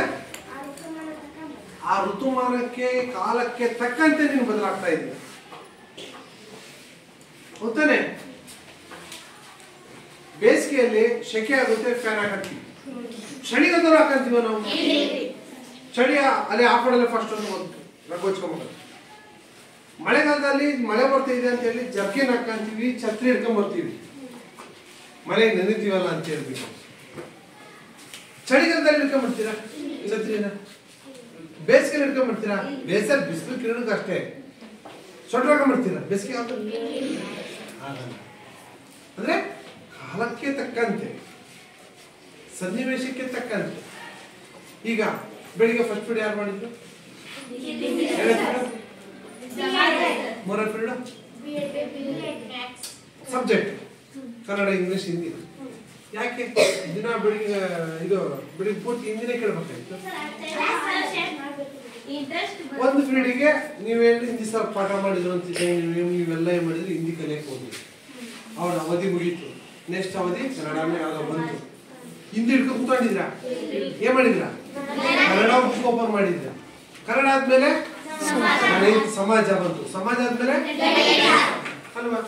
ಆ ಋತುಮಾನಕ್ಕೆ ಕಾಲಕ್ಕೆ ತಕ್ಕಂತೆ ನೀನು ಬದಲಾಗ್ತಾ ಇದೀಯ. ಗೊತ್ತಾನೆ? ಬೇಸಿಗೆಯಲ್ಲಿ ಶೆಕೆ ಆಗುತ್ತೆ, ಫ್ಯಾನ್ ಹಾಕಂತೀವಿ. ಚಳಿಗಾಲದಲ್ಲೂ ಹಾಕಂತೀವ ನಾವು. ಚಳಿ ಅಲ್ಲಿ ಹಾಕೊಳ್ಳಲ್ಲ ಫಸ್ಟ್ ಒಂದು ರಗ್ಗೋಚ್ಕೊಂಡ್ಬರೋದು. ಮಳೆಗಾಲದಲ್ಲಿ ಮಳೆ ಬರ್ತಾ ಇದೆ ಅಂತ ಹೇಳಿ ಜರ್ಕಿನ್ ಹಾಕಂತೀವಿ, ಛತ್ರಿ ಹಿಡ್ಕೊಂಡ್ ಬರ್ತೀವಿ, ಮಳೆಗೆ ನೆನೆತೀವಲ್ಲ ಅಂತ ಹೇಳ್ಬಿಟ್ಟು. ಚಳಿಗಾಲದಲ್ಲಿ ಹಿಡ್ಕೊಂಡ್ಬಿಡ್ತೀರಾ ಛತ್ರಿನ? ಬೇಸಿಗೆ ಹಿಡ್ಕೊಂಡ್ಬಿಡ್ತೀರಾ? ಬೇಸಿಗೆ ಬಿಸಿಲು ಕಿರಣಕ್ಕೆ ಅಷ್ಟೇ. ಸೊಟ್ಟ ಹಾಕೊಂಡ್ಬಿಡ್ತೀರಾ ಬೇಸಿಗೆ ಆಗಲ್ಲ. ಅಂದ್ರೆ ಕಾಲಕ್ಕೆ ತಕ್ಕಂತೆ, ಸನ್ನಿವೇಶಕ್ಕೆ ತಕ್ಕಂತೆ. ಈಗ ಬೆಳಿಗ್ಗೆ ಫಸ್ಟ್ ಪೀರಿಯಡ್ ಯಾರು ಮಾಡಿದ್ರು? ಮೂರನೇ period subject Kannada, English, Hindi. ಯಾಕೆ ದಿನ ಬೆಳಿಗ್ಗೆ ಬೆಳಿಗ್ಗೆ ಪೂರ್ತಿ ಹಿಂದಿನೇ ಕೇಳ್ಬೇಕಾಯ್ತು? ಒಂದು ಪೀರಿಯಡ್ಗೆ ನೀವೇನು ಹಿಂದಿ ಸರ್ ಪಾಠ ಮಾಡಿದ್ರು ಅಂತಿದ್ದೆ, ನೀವೆಲ್ಲ ಏನ್ ಮಾಡಿದ್ರಿ? ಹಿಂದಿ ಕಲಿಯಕ್ಕೆ ಹೋದ್ರಿ. ಅವ್ರ ಅವಧಿ ಮುಗೀತು. ನೆಕ್ಸ್ಟ್ ಅವಧಿ ಕನ್ನಡನೇ ಯಾವ್ದೋ ಬಂತು. ಹಿಂದಿ ಹಿಡ್ಕೊಂಡು ಕೂತ್ಕೊಂಡಿದ್ರ? ಏನ್ ಮಾಡಿದ್ರ? ಕನ್ನಡ ಬುಕ್ ಓಪನ್ ಮಾಡಿದ್ರ. ಕನ್ನಡ ಆದ್ಮೇಲೆ ಸಮಾಜ ಬಂತು. ಸಮಾಜ ಆದ್ಮೇಲೆ ಅಲ್ವಾ?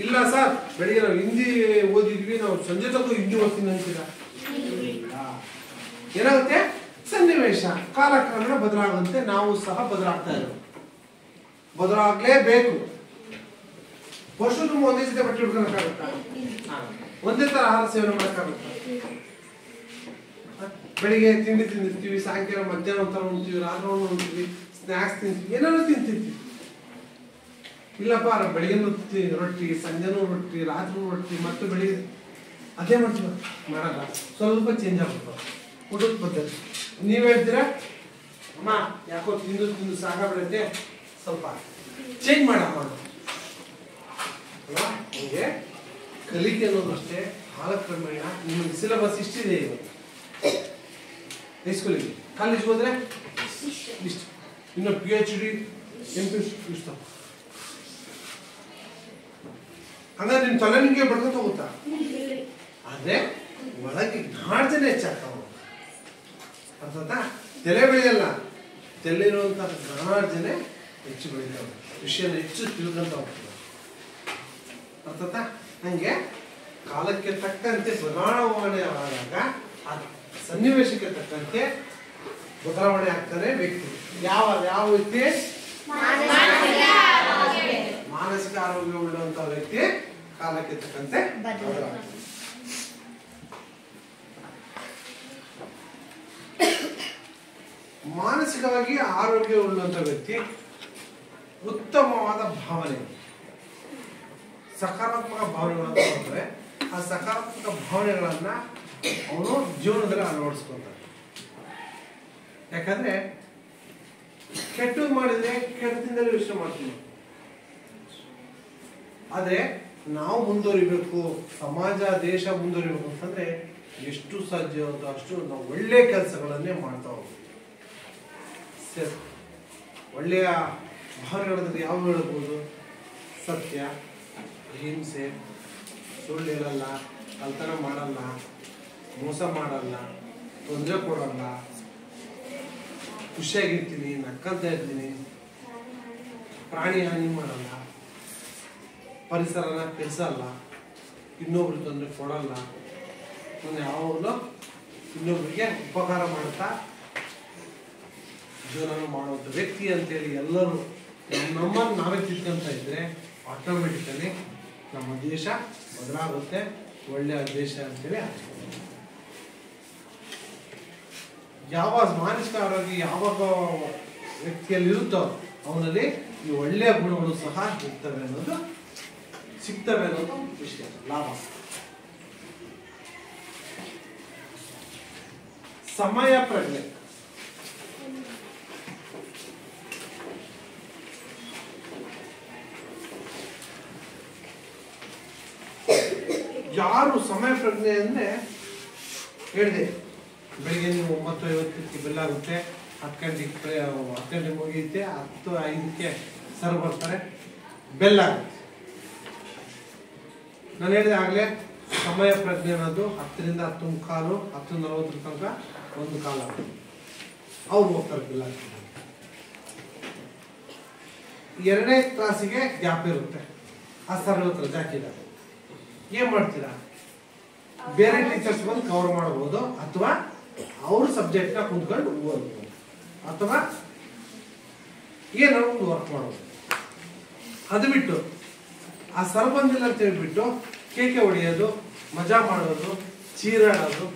ಇಲ್ಲ ಸರ್ ಬೆಳಿಗ್ಗೆ ನಾವು ಹಿಂದಿ ಓದಿದ್ವಿ, ನಾವು ಸಂಜೆ ತನಕ ಹಿಂದಿ ಓದ್ತೀನಿ ಅಂತೀರಾ? ಏನಾಗುತ್ತೆ? ಸನ್ನಿವೇಶ ಕಾಲಕ್ರಮೇಣ ಬದಲಾಗುವಂತೆ ನಾವು ಸಹ ಬದಲಾಗ್ತಾ ಇರೋದು. ಬದಲಾಗ್ಲೇಬೇಕು. ವರ್ಷದ ಒಂದೇ ಜೊತೆ ಬಟ್ಟೆ ಹಿಡ್ಕೊಳಕ್ಕಾಗುತ್ತಾ? ಒಂದೇ ತರ ಆಹಾರ ಸೇವನೆ ಮಾಡಕ್ಕಾಗುತ್ತಾ? ಬೆಳಿಗ್ಗೆ ತಿಂಡಿ ತಿಂದಿರ್ತೀವಿ, ಸಾಯಂಕಾಲ ಮಧ್ಯಾಹ್ನ ಒಂಥರ ಉಣ್ತೀವಿ, ರಾತ್ರಿ ಉಣ್ತೀವಿ, ಸ್ನಾಕ್ಸ್ ತಿಂತೀವಿ, ಏನಾದ್ರು ತಿಂತಿರ್ತೀವಿ. ಇಲ್ಲಪ್ಪ ಬೆಳಿಗ್ಗೆ ರೊಟ್ಟಿ, ಸಂಜೆನೂ ರೊಟ್ಟಿ, ರಾತ್ರಿ ರೊಟ್ಟಿ, ಮತ್ತೆ ಬೆಳಿಗ್ಗೆ ಅದೇ ಮಾಡ್ತೀವ? ಮಾಡಲ್ಲ. ಸ್ವಲ್ಪ ಚೇಂಜ್ ಆಗ್ಬಿಡ್ತಾವ ಊಟದ ಪದ್ಧತಿ. ನೀವ್ ಹೇಳ್ತೀರಾ ಅಮ್ಮ ಯಾಕೋ ತಿಂದು ತಿಂದು ಸಾಕಾಗ್ಬಿಡುತ್ತೆ, ಸ್ವಲ್ಪ ಚೇಂಜ್ ಮಾಡಮ್ಮ ಅಲ್ವಾ? ಹಂಗೆ ಕಲಿಕೆ ಅನ್ನೋದು ಅಷ್ಟೇ. ಕಾಲಕ್ರಮೇಣ ನಿಮಗೆ ಸಿಲೆಬಸ್ ಇಷ್ಟಿದೆ. ಇವತ್ತು ಹೈಸ್ಕೂಲಿಗೆ, ಕಾಲೇಜ್ಗೆ ಹೋದ್ರೆ ಇಷ್ಟು, ಇನ್ನು PhD MP ಇಷ್ಟ. ಹಂಗಾದ್ರೆ ನಿಮ್ ತಲೆ ನಿಮ್ಗೆ ಬಡ್ಕೊಂತ ಹೋಗುತ್ತಾ? ಆದ್ರೆ ಒಳಗೆ ಜ್ಞಾರ್ಜನೆ ಹೆಚ್ಚಾಗ್ತಾವ. ಅರ್ಥಾತಾ? ತಲೆ ಬೆಳೆಯಲ್ಲ, ತಲೆಯಿರುವಂತಹ ಜ್ಞಾನಾರ್ಜನೆ ಹೆಚ್ಚು ಬೆಳೀತಾವೆ, ವಿಷಯನ ಹೆಚ್ಚು ತಿಳ್ಕೊಂತ ಹೋಗ್ತದೆ. ಅರ್ಥಾತಾ? ಹಂಗೆ ಕಾಲಕ್ಕೆ ತಕ್ಕಂತೆ ಬದಲಾವಣೆ ಆದಾಗ ಆ ಸನ್ನಿವೇಶಕ್ಕೆ ತಕ್ಕಂತೆ ಬದಲಾವಣೆ ಆಗ್ತಾನೆ ವ್ಯಕ್ತಿ. ಯಾವ ವ್ಯಕ್ತಿ? ಮಾನಸಿಕ ಆರೋಗ್ಯ ಉಳ್ಳುವಂತಹ ವ್ಯಕ್ತಿ ಕಾಲಕ್ಕೆ ತಕ್ಕಂತೆ ಬದಲಾವಣೆ. ಮಾನಸಿಕವಾಗಿ ಆರೋಗ್ಯ ಉಳ್ಳುವಂತಹ ವ್ಯಕ್ತಿ ಉತ್ತಮವಾದ ಭಾವನೆ, ಸಕಾರಾತ್ಮಕ ಭಾವನೆಗಳನ್ನು ಕೊಡ್ತಾರೆ. ಆ ಸಕಾರಾತ್ಮಕ ಭಾವನೆಗಳನ್ನ ಅವನು ಜೀವನದಲ್ಲಿ ಅಳವಡಿಸ್ಕೊಳ್ತಾನೆ. ಯಾಕಂದ್ರೆ ಕೆಟ್ಟದ್ದು ಮಾಡಿದ್ರೆ ಕೆಟ್ಟದಿಂದಲೇ ಯೋಚನೆ ಮಾಡ್ತೀವಿ. ಆದ್ರೆ ನಾವು ಮುಂದುವರಿಬೇಕು, ಸಮಾಜ ದೇಶ ಮುಂದುವರಿಬೇಕು ಅಂತಂದ್ರೆ ಎಷ್ಟು ಸಾಧ್ಯ ಅಷ್ಟು ನಾವು ಒಳ್ಳೆ ಕೆಲಸಗಳನ್ನೇ ಮಾಡ್ತಾ ಹೋಗ್ತೀವಿ. ಒಳ್ಳೆಯ ಭಾವನೆಗಳಿದ್ರೆ ಯಾವ ಹೇಳ್ಬೋದು? ಸತ್ಯ, ಅಹಿಂಸೆ, ಸುಳ್ಳು ಹೇಳಲ್ಲ, ಕಳ್ತನ ಮಾಡಲ್ಲ, ಮೋಸ ಮಾಡಲ್ಲ, ತೊಂದರೆ ಕೊಡಲ್ಲ, ಖುಷಿಯಾಗಿರ್ತೀನಿ, ನಕ್ಕಂತ ಇರ್ತೀನಿ, ಪ್ರಾಣಿ ಹಾನಿ ಮಾಡಲ್ಲ, ಪರಿಸರನ ಕೆಡಿಸಲ್ಲ, ಇನ್ನೊಬ್ರಿಗೆ ತೊಂದರೆ ಕೊಡಲ್ಲ, ನಾನು ಯಾವಾಗಲೂ ಇನ್ನೊಬ್ಬರಿಗೆ ಉಪಕಾರ ಮಾಡ್ತಾ ಜೀವನ ಮಾಡುವಂಥ ವ್ಯಕ್ತಿ ಅಂತೇಳಿ ಎಲ್ಲರೂ ನಮ್ಮನ್ನು ನಾವೇ ತಿಳ್ಕೊಂತ ಇದ್ರೆ ಆಟೋಮೆಟಿಕಲಿ ನಮ್ಮ ದೇಶ ಬದಲಾಗುತ್ತೆ, ಒಳ್ಳೆಯ ದೇಶ ಅಂತೇಳಿ ಆಗ್ತದೆ. ಯಾವ ಮಾನಸಿಕ ಆರೋಗ್ಯ ಯಾವಾಗ ವ್ಯಕ್ತಿಯಲ್ಲಿ ಇರುತ್ತೋ ಅವನಲ್ಲಿ ಈ ಒಳ್ಳೆಯ ಗುಣಗಳು ಸಹ ಸಿಗ್ತವೆ ಅನ್ನೋದು ವಿಷಯ, ಲಾಭ. ಸಮಯ ಪ್ರಜ್ಞೆ. ಯಾರು ಸಮಯ ಪ್ರಜ್ಞೆ ಅಂದ್ರೆ ಹೇಳಿದೆ, ಬೆಳಿಗ್ಗೆ ನೀವು 9:50 ಬೆಲ್ ಆಗುತ್ತೆ, 10 ಗಂಟೆ ಮುಗಿಯುತ್ತೆ, 10:05 ಸರ್ ಬರ್ತಾರೆ, ಬೆಲ್ ಆಗುತ್ತೆ. ನಾನು ಹೇಳಿದೆ ಆಗಲೇ ಸಮಯ ಪ್ರಜ್ಞೆ ಅನ್ನೋದು 10ರಿಂದ 10:15, 10:40 ತನಕ ಒಂದು ಕಾಲ ಅವ್ರು ಹೋಗ್ತಾರೆ ಬೆಲ್ ಆಗ್ತಾರೆ. 2ನೇ ಕ್ಲಾಸಿಗೆ ಗ್ಯಾಪ್ ಇರುತ್ತೆ, ಆ ಸರ್ ರಜೆ ಹಾಕಿದ್ದಾರೆ. ಏನ್ ಮಾಡ್ತೀರಾ? ಬೇರೆ ಟೀಚರ್ಸ್ ಬಂದು ಕವರ್ ಮಾಡಬಹುದು, ಅಥವಾ ಅವ್ರ ಸಬ್ಜೆಕ್ಟ್ನ ಕುಂತ್ಕೊಂಡು ಓದ್ಬೋದು, ಅಥವಾ ಏನೋ ಒಂದು ವರ್ಕ್ ಮಾಡೋದು. ಅದು ಬಿಟ್ಟು ಆ ಸರ್ ಬಂದಿಲ್ಲ ಅಂತ ಹೇಳ್ಬಿಟ್ಟು ಕೇಕೆ ಹೊಡೆಯೋದು, ಮಜಾ ಮಾಡೋದು, ಚೀರಾಡೋದು,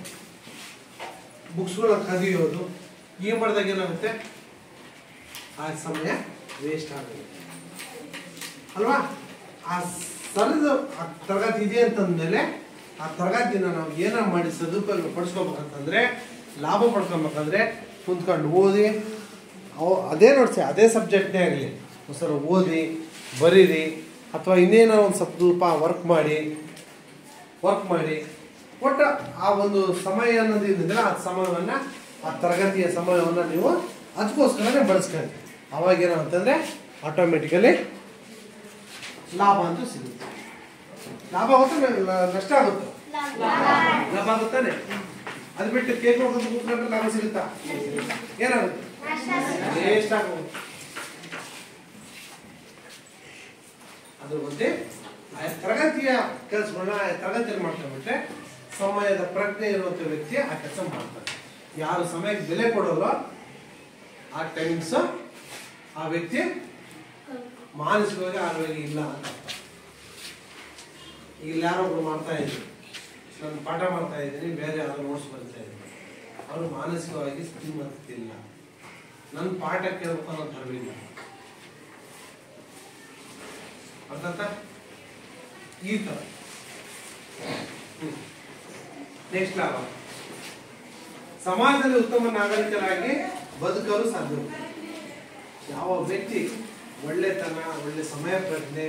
ಬುಕ್ಸ್ಗಳ ಕದಿಯೋದು, ಈ ಮಾಡಿದಾಗ ಏನಾಗುತ್ತೆ? ಆ ಸಮಯ ವೇಸ್ಟ್ ಆಗುತ್ತೆ ಅಲ್ವಾ? ಆ ಸರಿದು ತರಗತಿ ಇದೆ ಅಂತಂದ್ಮೇಲೆ ಆ ತರಗತಿನ ನಾವು ಏನ ಮಾಡಿ ಸದುಪಯೋಗ ಪಡಿಸ್ಕೋಬೇಕಂತಂದ್ರೆ, ಲಾಭ ಪಡ್ಕೊಬೇಕಂದ್ರೆ ಕುಂತ್ಕೊಂಡು ಓದಿ, ಅದೇ ನೋಡ್ಸಿ ಅದೇ ಸಬ್ಜೆಕ್ಟ್ನೇ ಆಗಲಿ ಸರ್ ಓದಿ ಬರೀರಿ, ಅಥವಾ ಇನ್ನೇನೋ ಒಂದು ಸ್ವಲ್ಪ ವರ್ಕ್ ಮಾಡಿ ಒಟ್ಟು ಆ ಒಂದು ಸಮಯ ಅನ್ನೋದಿಲ್ಲ, ಆ ಸಮಯವನ್ನು, ಆ ತರಗತಿಯ ಸಮಯವನ್ನು ನೀವು ಅದಕ್ಕೋಸ್ಕರನೇ ಬಳಸ್ಕೊಳ್ಳಿ. ಅವಾಗ ಏನಾಗುತ್ತಂದ್ರೆ ಆಟೋಮೆಟಿಕಲಿ ಲಾಭ ಅಂತೂ ಸಿಗುತ್ತೆ. ಲಾಭ ಆಗುತ್ತೆ, ನಷ್ಟ ಆಗುತ್ತೆ? ಲಾಭ ಆಗುತ್ತಾನೆ. ಅದು ಬಿಟ್ಟು ಕೇಕ್ ಹೋಗೋದು ಕೂತ್ಕೊಂಡ್ರೆ ಲಾಭ ಸಿಗುತ್ತಾ? ಏನಾಗುತ್ತೆ? ವೇಸ್ಟ್ ಆಗೋಗುತ್ತೆ. ಅದ್ರ ಬಗ್ಗೆ ತರಗತಿಯ ಕೆಲಸಗಳನ್ನ ತರಗತಿಯಲ್ಲಿ ಮಾಡ್ಕೊಂಡ್ಬಿಟ್ರೆ ಸಮಯದ ಪ್ರಜ್ಞೆ ಇರುವಂತ ವ್ಯಕ್ತಿ ಆ ಕೆಲಸ ಮಾಡ್ತಾರೆ. ಯಾರು ಸಮಯಕ್ಕೆ ಬೆಲೆ ಕೊಡೋಲ್ಲೋ ಆ ಟೈಮ್ಸ್ ಆ ವ್ಯಕ್ತಿ ಮಾನಸಿಕವಾಗಿ ಆರೋಗ್ಯ ಇಲ್ಲ ಅಂತ. ಈಗ ಯಾರೋ ಒಬ್ರು ಮಾಡ್ತಾ ಇದ್ರು, ನಾನು ಪಾಠ ಮಾಡ್ತಾ ಇದ್ದೀನಿ, ಬೇರೆ ಯಾರು ನೋಟ್ಸ್ ಬರ್ತಾ ಇದ್ದೀನಿ, ಅವರು ಮಾನಸಿಕವಾಗಿ ಸ್ಥಿತಿಮತ್ತಿಲ್ಲ, ನನ್ನ ಪಾಠ ಕೇಳಬೇಕು ಅನ್ನೋ ಧರ್ಮಿಲ್ಲ. ಅರ್ಥ? ಈ ತರ ನೆಕ್ಸ್ಟ್ ಲಾಭ, ಸಮಾಜದಲ್ಲಿ ಉತ್ತಮ ನಾಗರಿಕರಾಗಿ ಬದುಕಲು ಸಾಧ್ಯ. ಯಾವ ವ್ಯಕ್ತಿ ಒಳ್ಳೆತನ, ಒಳ್ಳೆ ಸಮಯ ಪ್ರಜ್ಞೆ,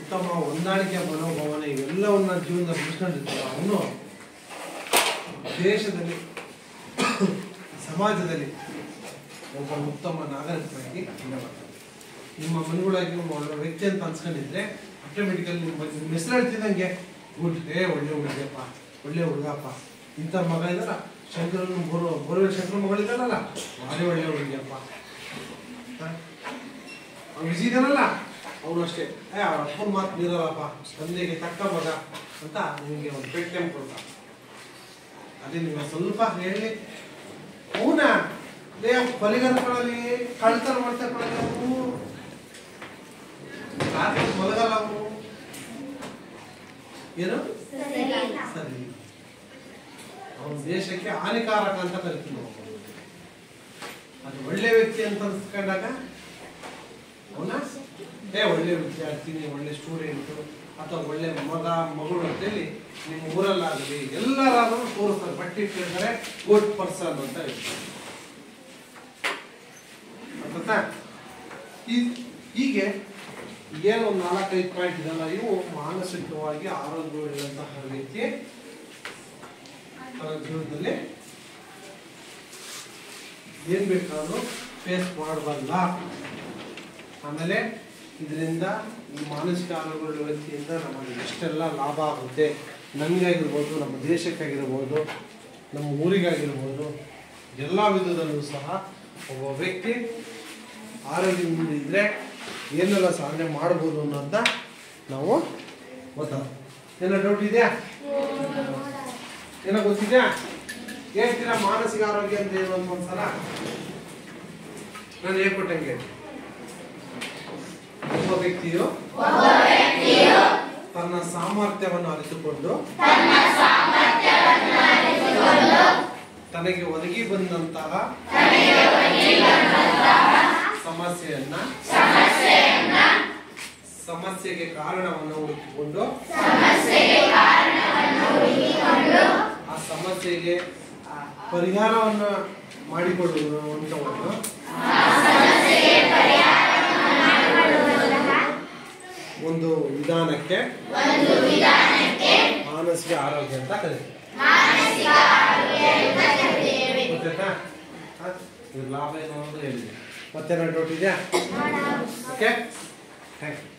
ಉತ್ತಮ ಹೊಂದಾಣಿಕೆ ಮನೋಭಾವನೆ ಇವೆಲ್ಲವನ್ನ ಜೀವನದಲ್ಲಿ ಬೆಳೆಸ್ಕೊಂಡಿರ್ತಾರೆ, ಅವನು ದೇಶದಲ್ಲಿ ಸಮಾಜದಲ್ಲಿ ಒಬ್ಬ ಉತ್ತಮ ನಾಗರಿಕರಾಗಿ ಬರ್ತಾನೆ. ನಿಮ್ಮ ಮನೆಗಳಾಗಿ ಒಳ್ಳೆ ವ್ಯಕ್ತಿ ಅಂತ ಅನ್ಸ್ಕೊಂಡಿದ್ರೆ ಆಟೋಮೆಟಿಕಲಿ ನಿಮ್ಮ ಹೆಸರು ಹೇಳ್ತಿದ್ದಂಗೆ ಗುಡ್, ಒಳ್ಳೆ ಹುಡುಗಪ್ಪ, ಒಳ್ಳೆ ಹುಡುಗಪ್ಪ, ಇಂಥ ಮಗ ಇದ್ದಾರ, ಶಂಕರನ ಬೋರ್ವೆಲ್ ಶಂಕರ ಮಗಳಿದ್ದಾರಲ್ಲ, ಭಾರಿ ಒಳ್ಳೆ ಹುಡುಗಿಯಪ್ಪ, ವಿಜಿ ಇದಾನಲ್ಲ ಅವನು ಅಷ್ಟೇ, ಅವ್ರ ಅಪ್ಪನ ಮಾತು ಮೀರಲ್ಲಪ್ಪ, ತಂದೆಗೆ ತಕ್ಕ ಮಗ ಅಂತ ನಿಮಗೆ ಒಂದು ಪೆಟ್ ಟೈಮ್ ಕೊಡ್ತಾರೆ. ಅದೇ ನೀವು ಸ್ವಲ್ಪ ಹೇಳಿ, ಅವನ ಕೊಲೆಗಾರಗಳಲ್ಲಿ ಕಳ್ತನ ಮಾಡ್ತಾ ಕೊಡೋದು, ರಾತ್ರಿ ಮಲಗಲ್ಲ ಅವನು, ಏನು ಸರಿ, ಅವನ ದೇಶಕ್ಕೆ ಹಾನಿಕಾರಕ ಅಂತ ಕರಿತೀವಿ ನಾವು. ಅದು ಒಳ್ಳೆ ವ್ಯಕ್ತಿ ಅಂತ ಅನ್ಸ್ಕೊಂಡಾಗ ಅವನ ಒಳ್ಳೆ ವಿದ್ಯಾರ್ಥಿ, ಒಳ್ಳೆ ಸ್ಟೂಡೆಂಟು, ಅಥವಾ ಒಳ್ಳೆ ಮಗಳು ಅಂತೇಳಿ ನಿಮ್ಮ ಊರಲ್ಲಾಗಲಿ ಎಲ್ಲರಾದ್ರೂ ತೋರಿಸ್ತಾರೆ, ಬಟ್ಟೆ ಕೇಳ್ತಾರೆ, ಗುಡ್ ಪರ್ಸನ್ ಅಂತ ಹೇಳ್ತಾರೆ. ಅರ್ಥ? ಹೀಗೆ ಏನೋ ಒಂದು 4-5 ಪಾಯಿಂಟ್ ಇದಲ್ಲ, ಇವು ಮಾನಸಿಕವಾಗಿ ಆರೋಗ್ಯವಿರುವಂತಹ ವ್ಯಕ್ತಿ ತನ್ನ ಜೀವನದಲ್ಲಿ ಏನ್ ಬೇಕಾದ್ರೂ ಫೇಸ್ ಮಾಡಬಲ್ಲ. ಆಮೇಲೆ ಇದರಿಂದ ಈ ಮಾನಸಿಕ ಆರೋಗ್ಯಗಳ ವ್ಯಕ್ತಿಯಿಂದ ನಮಗೆ ಎಷ್ಟೆಲ್ಲ ಲಾಭ ಆಗುತ್ತೆ, ನಮಗಾಗಿರ್ಬೋದು, ನಮ್ಮ ದೇಶಕ್ಕಾಗಿರ್ಬೋದು, ನಮ್ಮ ಊರಿಗಾಗಿರ್ಬೋದು, ಎಲ್ಲ ವಿಧದಲ್ಲೂ ಸಹ ಒಬ್ಬ ವ್ಯಕ್ತಿ ಆರೋಗ್ಯದಿಂದ ಇದ್ದರೆ ಏನೆಲ್ಲ ಸಾಧನೆ ಮಾಡ್ಬೋದು ಅನ್ನೋದನ್ನ ನಾವು ಗೊತ್ತಾಗ. ಏನೋ ಡೌಟ್ ಇದೆಯಾ? ಏನೋ ಗೊತ್ತಿದೆಯಾ? ಹೇಳ್ತೀರಾ ಮಾನಸಿಕ ಆರೋಗ್ಯ ಅಂತ ಏನು ಅಂತ ಒಂದ್ಸಲ? ನಾನು ಹೇಳ್ಕೊಟ್ಟಂಗೆ ಒಬ್ಬ ವ್ಯಕ್ತಿಯು ತನ್ನ ಸಾಮರ್ಥ್ಯವನ್ನು ಅರಿತುಕೊಂಡು ತನಗೆ ಒದಗಿ ಬಂದಂತಹ ಸಮಸ್ಯೆಗೆ ಕಾರಣವನ್ನು ಹುಡುಕಿಕೊಂಡು ಆ ಸಮಸ್ಯೆಗೆ ಪರಿಹಾರವನ್ನು ಮಾಡಿಕೊಳ್ಳುವಂಥವನ್ನು ಒಂದು ವಿಧಾನಕ್ಕೆ ಮಾನಸಿಕ ಆರೋಗ್ಯ ಅಂತ ಕರೀತೀವಿ. ಗೊತ್ತಾಯ್ತಾ? ಇದ್ರ ಲಾಭ ಏನು ಅನ್ನೋದು ಹೇಳಿದೆ. ಮತ್ತೇನೋ ಡೌಟ್ ಇದೆಯಾ? Okay, thank you.